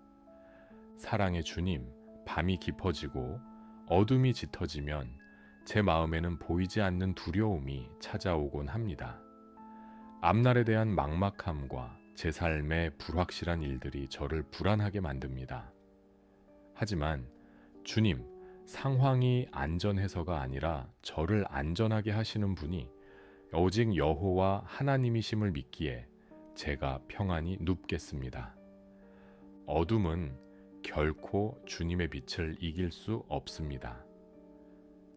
사랑의 주님, 밤이 깊어지고 어둠이 짙어지면 제 마음에는 보이지 않는 두려움이 찾아오곤 합니다. 앞날에 대한 막막함과 제 삶의 불확실한 일들이 저를 불안하게 만듭니다. 하지만 주님, 상황이 안전해서가 아니라 저를 안전하게 하시는 분이 오직 여호와 하나님이심을 믿기에 제가 평안히 눕겠습니다. 어둠은 결코 주님의 빛을 이길 수 없습니다.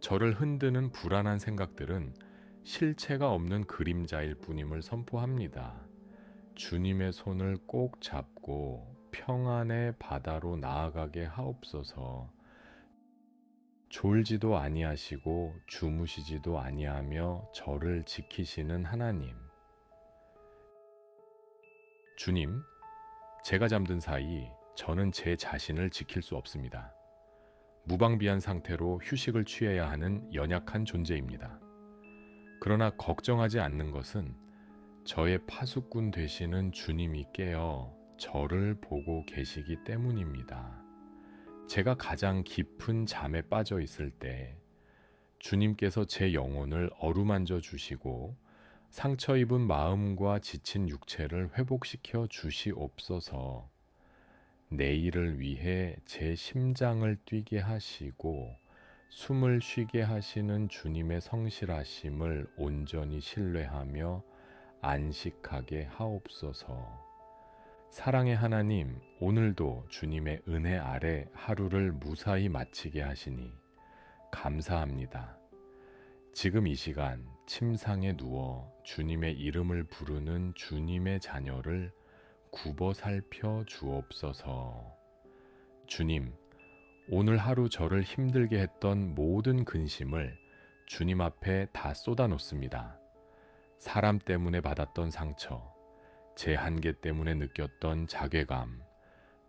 저를 흔드는 불안한 생각들은 실체가 없는 그림자일 뿐임을 선포합니다. 주님의 손을 꼭 잡고 평안의 바다로 나아가게 하옵소서. 졸지도 아니하시고 주무시지도 아니하며 저를 지키시는 하나님. 주님, 제가 잠든 사이 저는 제 자신을 지킬 수 없습니다. 무방비한 상태로 휴식을 취해야 하는 연약한 존재입니다. 그러나 걱정하지 않는 것은 저의 파수꾼 되시는 주님이 깨어 저를 보고 계시기 때문입니다. 제가 가장 깊은 잠에 빠져 있을 때 주님께서 제 영혼을 어루만져 주시고 상처 입은 마음과 지친 육체를 회복시켜 주시옵소서. 내일을 위해 제 심장을 뛰게 하시고 숨을 쉬게 하시는 주님의 성실하심을 온전히 신뢰하며 안식하게 하옵소서. 사랑의 하나님, 오늘도 주님의 은혜 아래 하루를 무사히 마치게 하시니 감사합니다. 지금 이 시간 침상에 누워 주님의 이름을 부르는 주님의 자녀를 굽어 살펴 주옵소서. 주님, 오늘 하루 저를 힘들게 했던 모든 근심을 주님 앞에 다 쏟아놓습니다. 사람 때문에 받았던 상처, 제 한계 때문에 느꼈던 자괴감,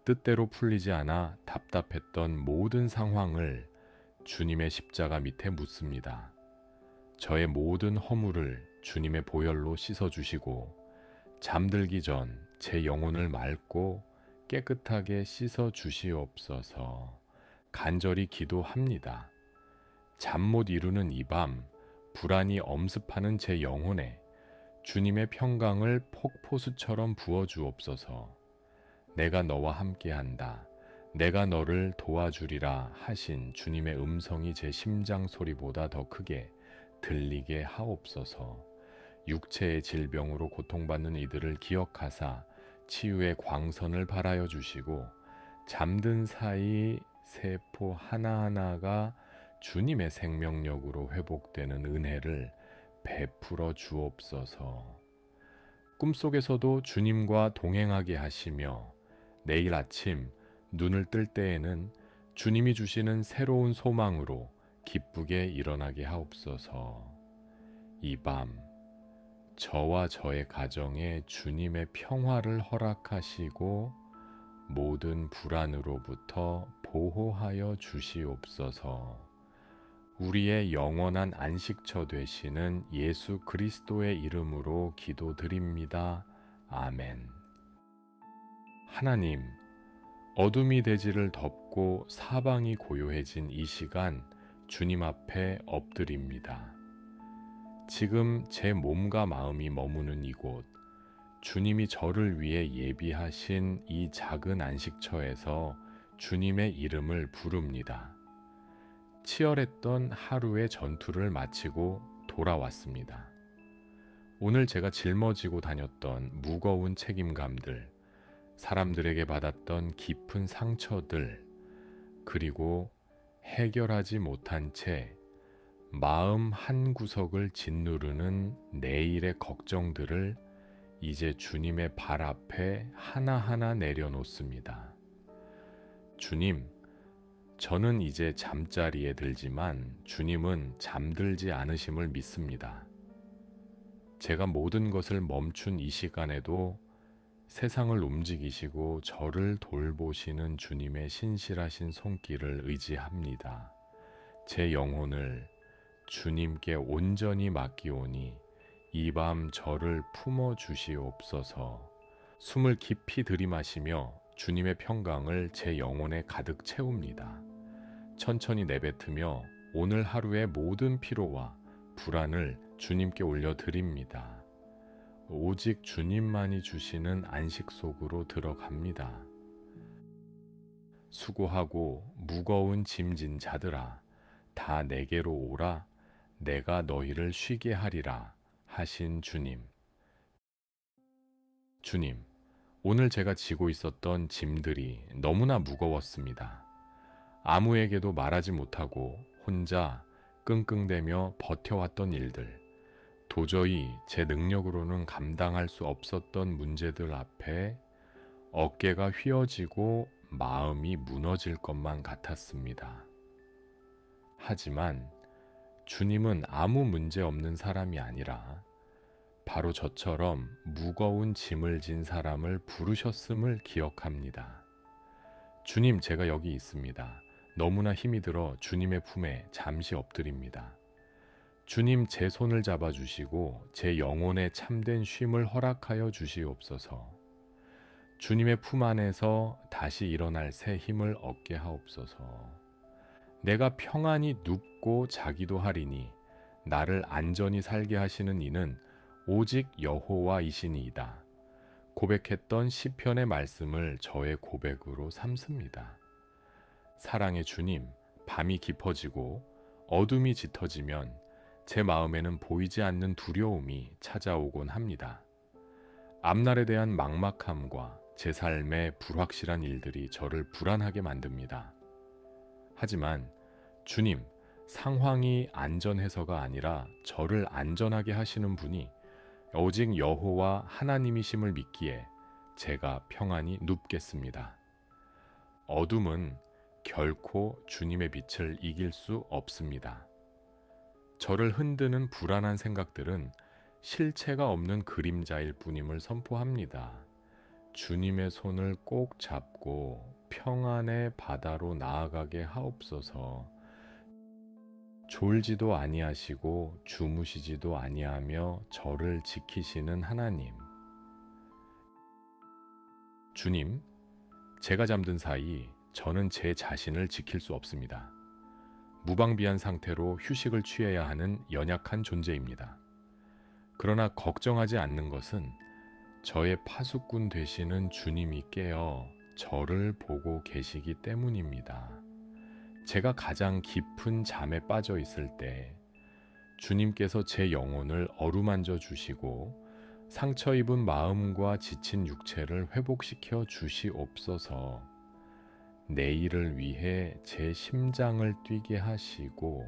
뜻대로 풀리지 않아 답답했던 모든 상황을 주님의 십자가 밑에 묻습니다. 저의 모든 허물을 주님의 보혈로 씻어주시고 잠들기 전 제 영혼을 맑고 깨끗하게 씻어주시옵소서. 간절히 기도합니다. 잠 못 이루는 이 밤 불안이 엄습하는 제 영혼에 주님의 평강을 폭포수처럼 부어주옵소서. 내가 너와 함께한다. 내가 너를 도와주리라 하신 주님의 음성이 제 심장 소리보다 더 크게 들리게 하옵소서. 육체의 질병으로 고통받는 이들을 기억하사 치유의 광선을 발하여 주시고 잠든 사이 세포 하나하나가 주님의 생명력으로 회복되는 은혜를 베풀어 주옵소서. 꿈속에서도 주님과 동행하게 하시며 내일 아침 눈을 뜰 때에는 주님이 주시는 새로운 소망으로 기쁘게 일어나게 하옵소서. 이 밤 저와 저의 가정에 주님의 평화를 허락하시고 모든 불안으로부터 보호하여 주시옵소서. 우리의 영원한 안식처 되시는 예수 그리스도의 이름으로 기도드립니다. 아멘. 하나님, 어둠이 대지를 덮고 사방이 고요해진 이 시간 주님 앞에 엎드립니다. 지금 제 몸과 마음이 머무는 이곳, 주님이 저를 위해 예비하신 이 작은 안식처에서 주님의 이름을 부릅니다. 치열했던 하루의 전투를 마치고 돌아왔습니다. 오늘 제가 짊어지고 다녔던 무거운 책임감들, 사람들에게 받았던 깊은 상처들, 그리고 해결하지 못한 채 마음 한 구석을 짓누르는 내일의 걱정들을 이제 주님의 발 앞에 하나하나 내려놓습니다. 주님, 저는 이제 잠자리에 들지만 주님은 잠들지 않으심을 믿습니다. 제가 모든 것을 멈춘 이 시간에도 세상을 움직이시고 저를 돌보시는 주님의 신실하신 손길을 의지합니다. 제 영혼을 주님께 온전히 맡기오니 이 밤 저를 품어 주시옵소서. 숨을 깊이 들이마시며 주님의 평강을 제 영혼에 가득 채웁니다. 천천히 내뱉으며 오늘 하루의 모든 피로와 불안을 주님께 올려드립니다. 오직 주님만이 주시는 안식 속으로 들어갑니다. 수고하고 무거운 짐진 자들아, 다 내게로 오라. 내가 너희를 쉬게 하리라 하신 주님. 주님, 오늘 제가 지고 있었던 짐들이 너무나 무거웠습니다. 아무에게도 말하지 못하고 혼자 끙끙대며 버텨왔던 일들, 도저히 제 능력으로는 감당할 수 없었던 문제들 앞에 어깨가 휘어지고 마음이 무너질 것만 같았습니다. 하지만 주님은 아무 문제 없는 사람이 아니라 바로 저처럼 무거운 짐을 진 사람을 부르셨음을 기억합니다. 주님, 제가 여기 있습니다. 너무나 힘이 들어 주님의 품에 잠시 엎드립니다. 주님, 제 손을 잡아주시고 제 영혼에 참된 쉼을 허락하여 주시옵소서. 주님의 품 안에서 다시 일어날 새 힘을 얻게 하옵소서. 내가 평안히 눕고 자기도 하리니 나를 안전히 살게 하시는 이는 오직 여호와이시니이다. 고백했던 시편의 말씀을 저의 고백으로 삼습니다. 사랑의 주님, 밤이 깊어지고 어둠이 짙어지면 제 마음에는 보이지 않는 두려움이 찾아오곤 합니다. 앞날에 대한 막막함과 제 삶의 불확실한 일들이 저를 불안하게 만듭니다. 하지만 주님, 상황이 안전해서가 아니라 저를 안전하게 하시는 분이 오직 여호와 하나님이심을 믿기에 제가 평안히 눕겠습니다. 어둠은 결코 주님의 빛을 이길 수 없습니다. 저를 흔드는 불안한 생각들은 실체가 없는 그림자일 뿐임을 선포합니다. 주님의 손을 꼭 잡고 평안의 바다로 나아가게 하옵소서. 졸지도 아니하시고 주무시지도 아니하며 저를 지키시는 하나님. 주님, 제가 잠든 사이 저는 제 자신을 지킬 수 없습니다. 무방비한 상태로 휴식을 취해야 하는 연약한 존재입니다. 그러나 걱정하지 않는 것은 저의 파수꾼 되시는 주님이 깨어 저를 보고 계시기 때문입니다. 제가 가장 깊은 잠에 빠져 있을 때 주님께서 제 영혼을 어루만져 주시고 상처 입은 마음과 지친 육체를 회복시켜 주시옵소서. 내일을 위해 제 심장을 뛰게 하시고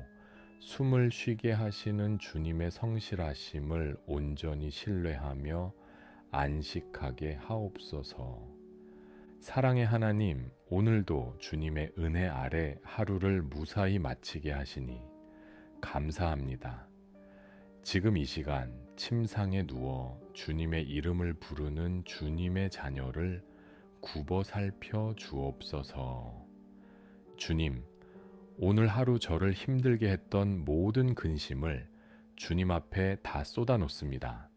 숨을 쉬게 하시는 주님의 성실하심을 온전히 신뢰하며 안식하게 하옵소서. 사랑의 하나님, 오늘도 주님의 은혜 아래 하루를 무사히 마치게 하시니 감사합니다. 지금 이 시간 침상에 누워 주님의 이름을 부르는 주님의 자녀를 굽어 살펴 주옵소서. 주님, 오늘 하루 저를 힘들게 했던 모든 근심을 주님 앞에 다 쏟아놓습니다.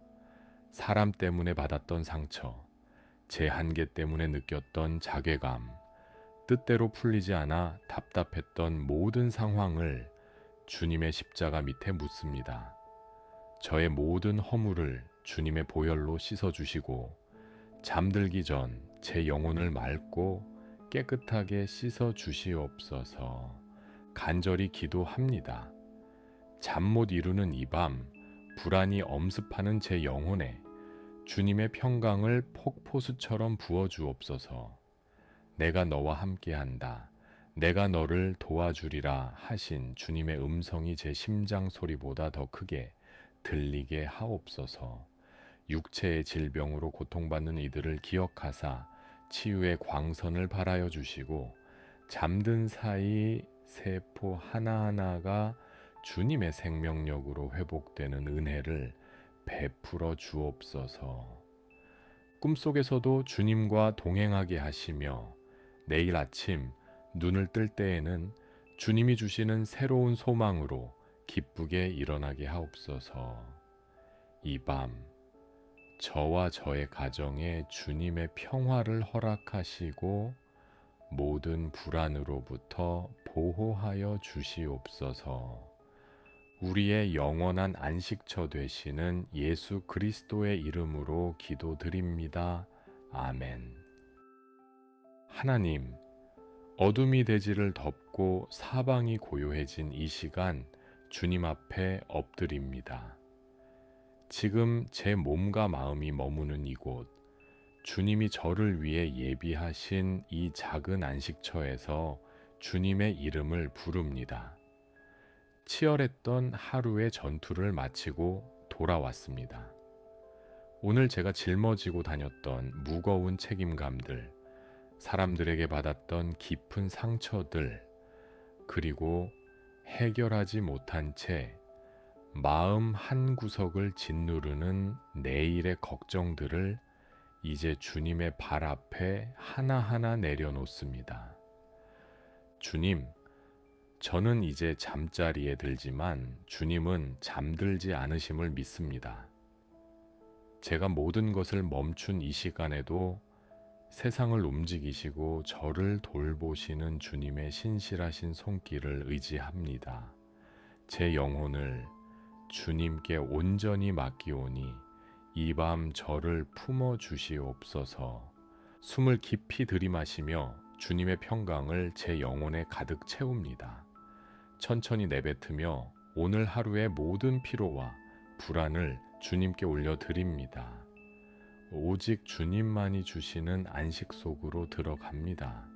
사람 때문에 받았던 상처, 제 한계 때문에 느꼈던 자괴감, 뜻대로 풀리지 않아 답답했던 모든 상황을 주님의 십자가 밑에 묻습니다. 저의 모든 허물을 주님의 보혈로 씻어주시고 잠들기 전 제 영혼을 맑고 깨끗하게 씻어주시옵소서. 간절히 기도합니다. 잠 못 이루는 이 밤 불안이 엄습하는 제 영혼에 주님의 평강을 폭포수처럼 부어주옵소서. 내가 너와 함께한다. 내가 너를 도와주리라 하신 주님의 음성이 제 심장 소리보다 더 크게 들리게 하옵소서. 육체의 질병으로 고통받는 이들을 기억하사 치유의 광선을 발하여 주시고 잠든 사이 세포 하나하나가 주님의 생명력으로 회복되는 은혜를 베풀어 주옵소서. 꿈속에서도 주님과 동행하게 하시며 내일 아침 눈을 뜰 때에는 주님이 주시는 새로운 소망으로 기쁘게 일어나게 하옵소서. 이 밤 저와 저의 가정에 주님의 평화를 허락하시고 모든 불안으로부터 보호하여 주시옵소서. 우리의 영원한 안식처 되시는 예수 그리스도의 이름으로 기도드립니다. 아멘. 하나님, 어둠이 대지를 덮고 사방이 고요해진 이 시간 주님 앞에 엎드립니다. 지금 제 몸과 마음이 머무는 이곳, 주님이 저를 위해 예비하신 이 작은 안식처에서 주님의 이름을 부릅니다. 치열했던 하루의 전투를 마치고 돌아왔습니다. 오늘 제가 짊어지고 다녔던 무거운 책임감들, 사람들에게 받았던 깊은 상처들, 그리고 해결하지 못한 채 마음 한 구석을 짓누르는 내일의 걱정들을 이제 주님의 발 앞에 하나하나 내려놓습니다. 주님, 저는 이제 잠자리에 들지만 주님은 잠들지 않으심을 믿습니다. 제가 모든 것을 멈춘 이 시간에도 세상을 움직이시고 저를 돌보시는 주님의 신실하신 손길을 의지합니다. 제 영혼을 주님께 온전히 맡기오니 이 밤 저를 품어 주시옵소서. 숨을 깊이 들이마시며 주님의 평강을 제 영혼에 가득 채웁니다. 천천히 내뱉으며 오늘 하루의 모든 피로와 불안을 주님께 올려드립니다. 오직 주님만이 주시는 안식 속으로 들어갑니다.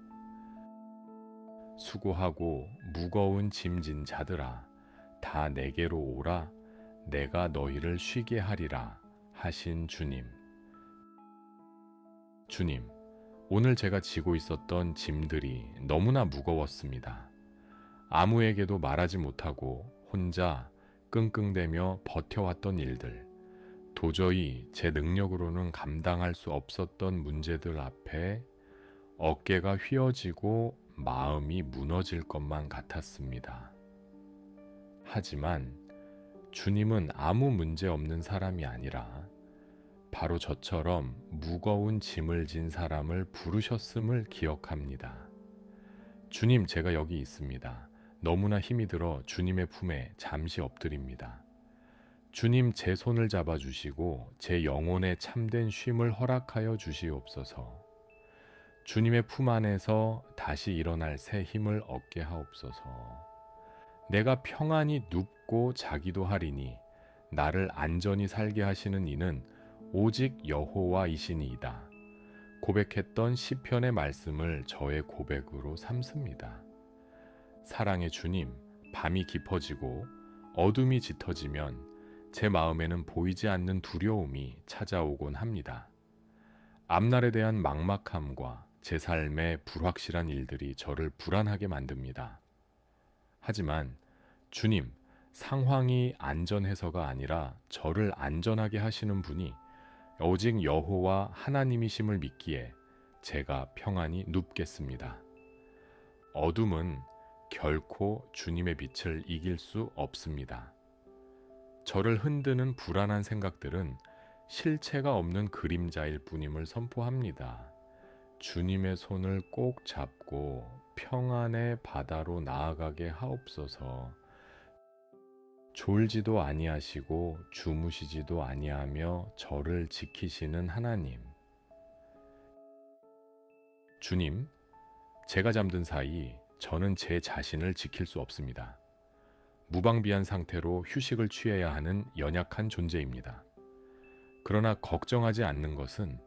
수고하고 무거운 짐진 자들아, 다 내게로 오라. 내가 너희를 쉬게 하리라 하신 주님. 주님, 오늘 제가 지고 있었던 짐들이 너무나 무거웠습니다. 아무에게도 말하지 못하고 혼자 끙끙대며 버텨왔던 일들, 도저히 제 능력으로는 감당할 수 없었던 문제들 앞에 어깨가 휘어지고 마음이 무너질 것만 같았습니다. 하지만 주님은 아무 문제 없는 사람이 아니라 바로 저처럼 무거운 짐을 진 사람을 부르셨음을 기억합니다. 주님, 제가 여기 있습니다. 너무나 힘이 들어 주님의 품에 잠시 엎드립니다. 주님, 제 손을 잡아주시고 제 영혼에 참된 쉼을 허락하여 주시옵소서. 주님의 품 안에서 다시 일어날 새 힘을 얻게 하옵소서. 내가 평안히 눕고 자기도 하리니 나를 안전히 살게 하시는 이는 오직 여호와이시니이다. 고백했던 시편의 말씀을 저의 고백으로 삼습니다. 사랑의 주님, 밤이 깊어지고 어둠이 짙어지면 제 마음에는 보이지 않는 두려움이 찾아오곤 합니다. 앞날에 대한 막막함과 제 삶의 불확실한 일들이 저를 불안하게 만듭니다. 하지만 주님, 상황이 안전해서가 아니라 저를 안전하게 하시는 분이 오직 여호와 하나님이심을 믿기에 제가 평안히 눕겠습니다. 어둠은 결코 주님의 빛을 이길 수 없습니다. 저를 흔드는 불안한 생각들은 실체가 없는 그림자일 뿐임을 선포합니다. 주님의 손을 꼭 잡고 평안의 바다로 나아가게 하옵소서. 졸지도 아니하시고 주무시지도 아니하며 저를 지키시는 하나님. 주님, 제가 잠든 사이 저는 제 자신을 지킬 수 없습니다. 무방비한 상태로 휴식을 취해야 하는 연약한 존재입니다. 그러나 걱정하지 않는 것은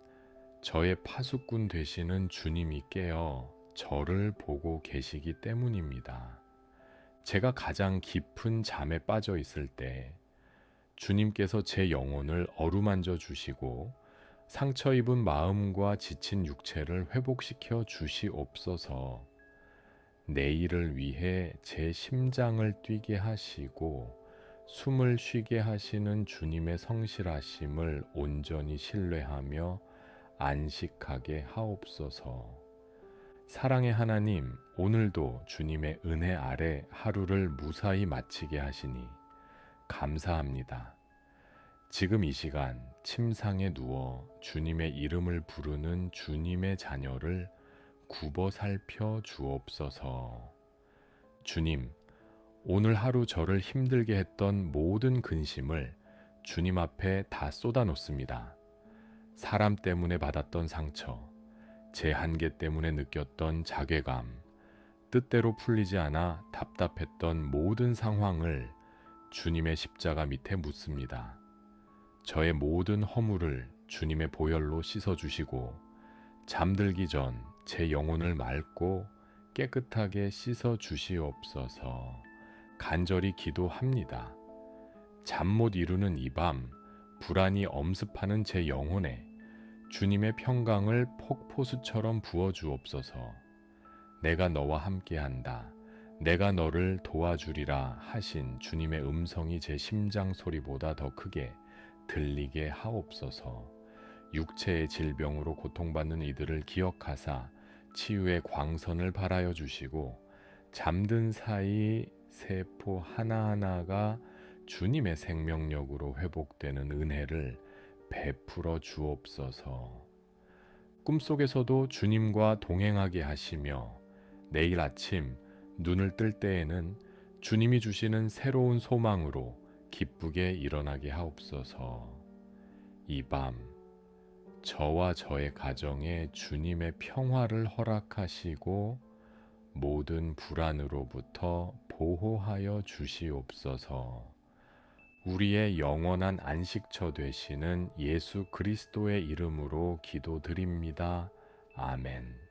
저의 파수꾼 되시는 주님이 깨어 저를 보고 계시기 때문입니다. 제가 가장 깊은 잠에 빠져 있을 때 주님께서 제 영혼을 어루만져 주시고 상처 입은 마음과 지친 육체를 회복시켜 주시옵소서. 내일을 위해 제 심장을 뛰게 하시고 숨을 쉬게 하시는 주님의 성실하심을 온전히 신뢰하며 안식하게 하옵소서. 사랑의 하나님, 오늘도 주님의 은혜 아래 하루를 무사히 마치게 하시니 감사합니다. 지금 이 시간 침상에 누워 주님의 이름을 부르는 주님의 자녀를 굽어 살펴 주옵소서. 주님, 오늘 하루 저를 힘들게 했던 모든 근심을 주님 앞에 다 쏟아놓습니다. 사람 때문에 받았던 상처, 제 한계 때문에 느꼈던 자괴감, 뜻대로 풀리지 않아 답답했던 모든 상황을 주님의 십자가 밑에 묻습니다. 저의 모든 허물을 주님의 보혈로 씻어주시고 잠들기 전 제 영혼을 맑고 깨끗하게 씻어주시옵소서. 간절히 기도합니다. 잠 못 이루는 이 밤, 불안이 엄습하는 제 영혼에 주님의 평강을 폭포수처럼 부어주옵소서. 내가 너와 함께한다. 내가 너를 도와주리라 하신 주님의 음성이 제 심장 소리보다 더 크게 들리게 하옵소서. 육체의 질병으로 고통받는 이들을 기억하사 치유의 광선을 발하여 주시고 잠든 사이 세포 하나하나가 주님의 생명력으로 회복되는 은혜를 베풀어 주옵소서. 꿈속에서도 주님과 동행하게 하시며 내일 아침 눈을 뜰 때에는 주님이 주시는 새로운 소망으로 기쁘게 일어나게 하옵소서. 이 밤 저와 저의 가정에 주님의 평화를 허락하시고 모든 불안으로부터 보호하여 주시옵소서. 우리의 영원한 안식처 되시는 예수 그리스도의 이름으로 기도드립니다. 아멘.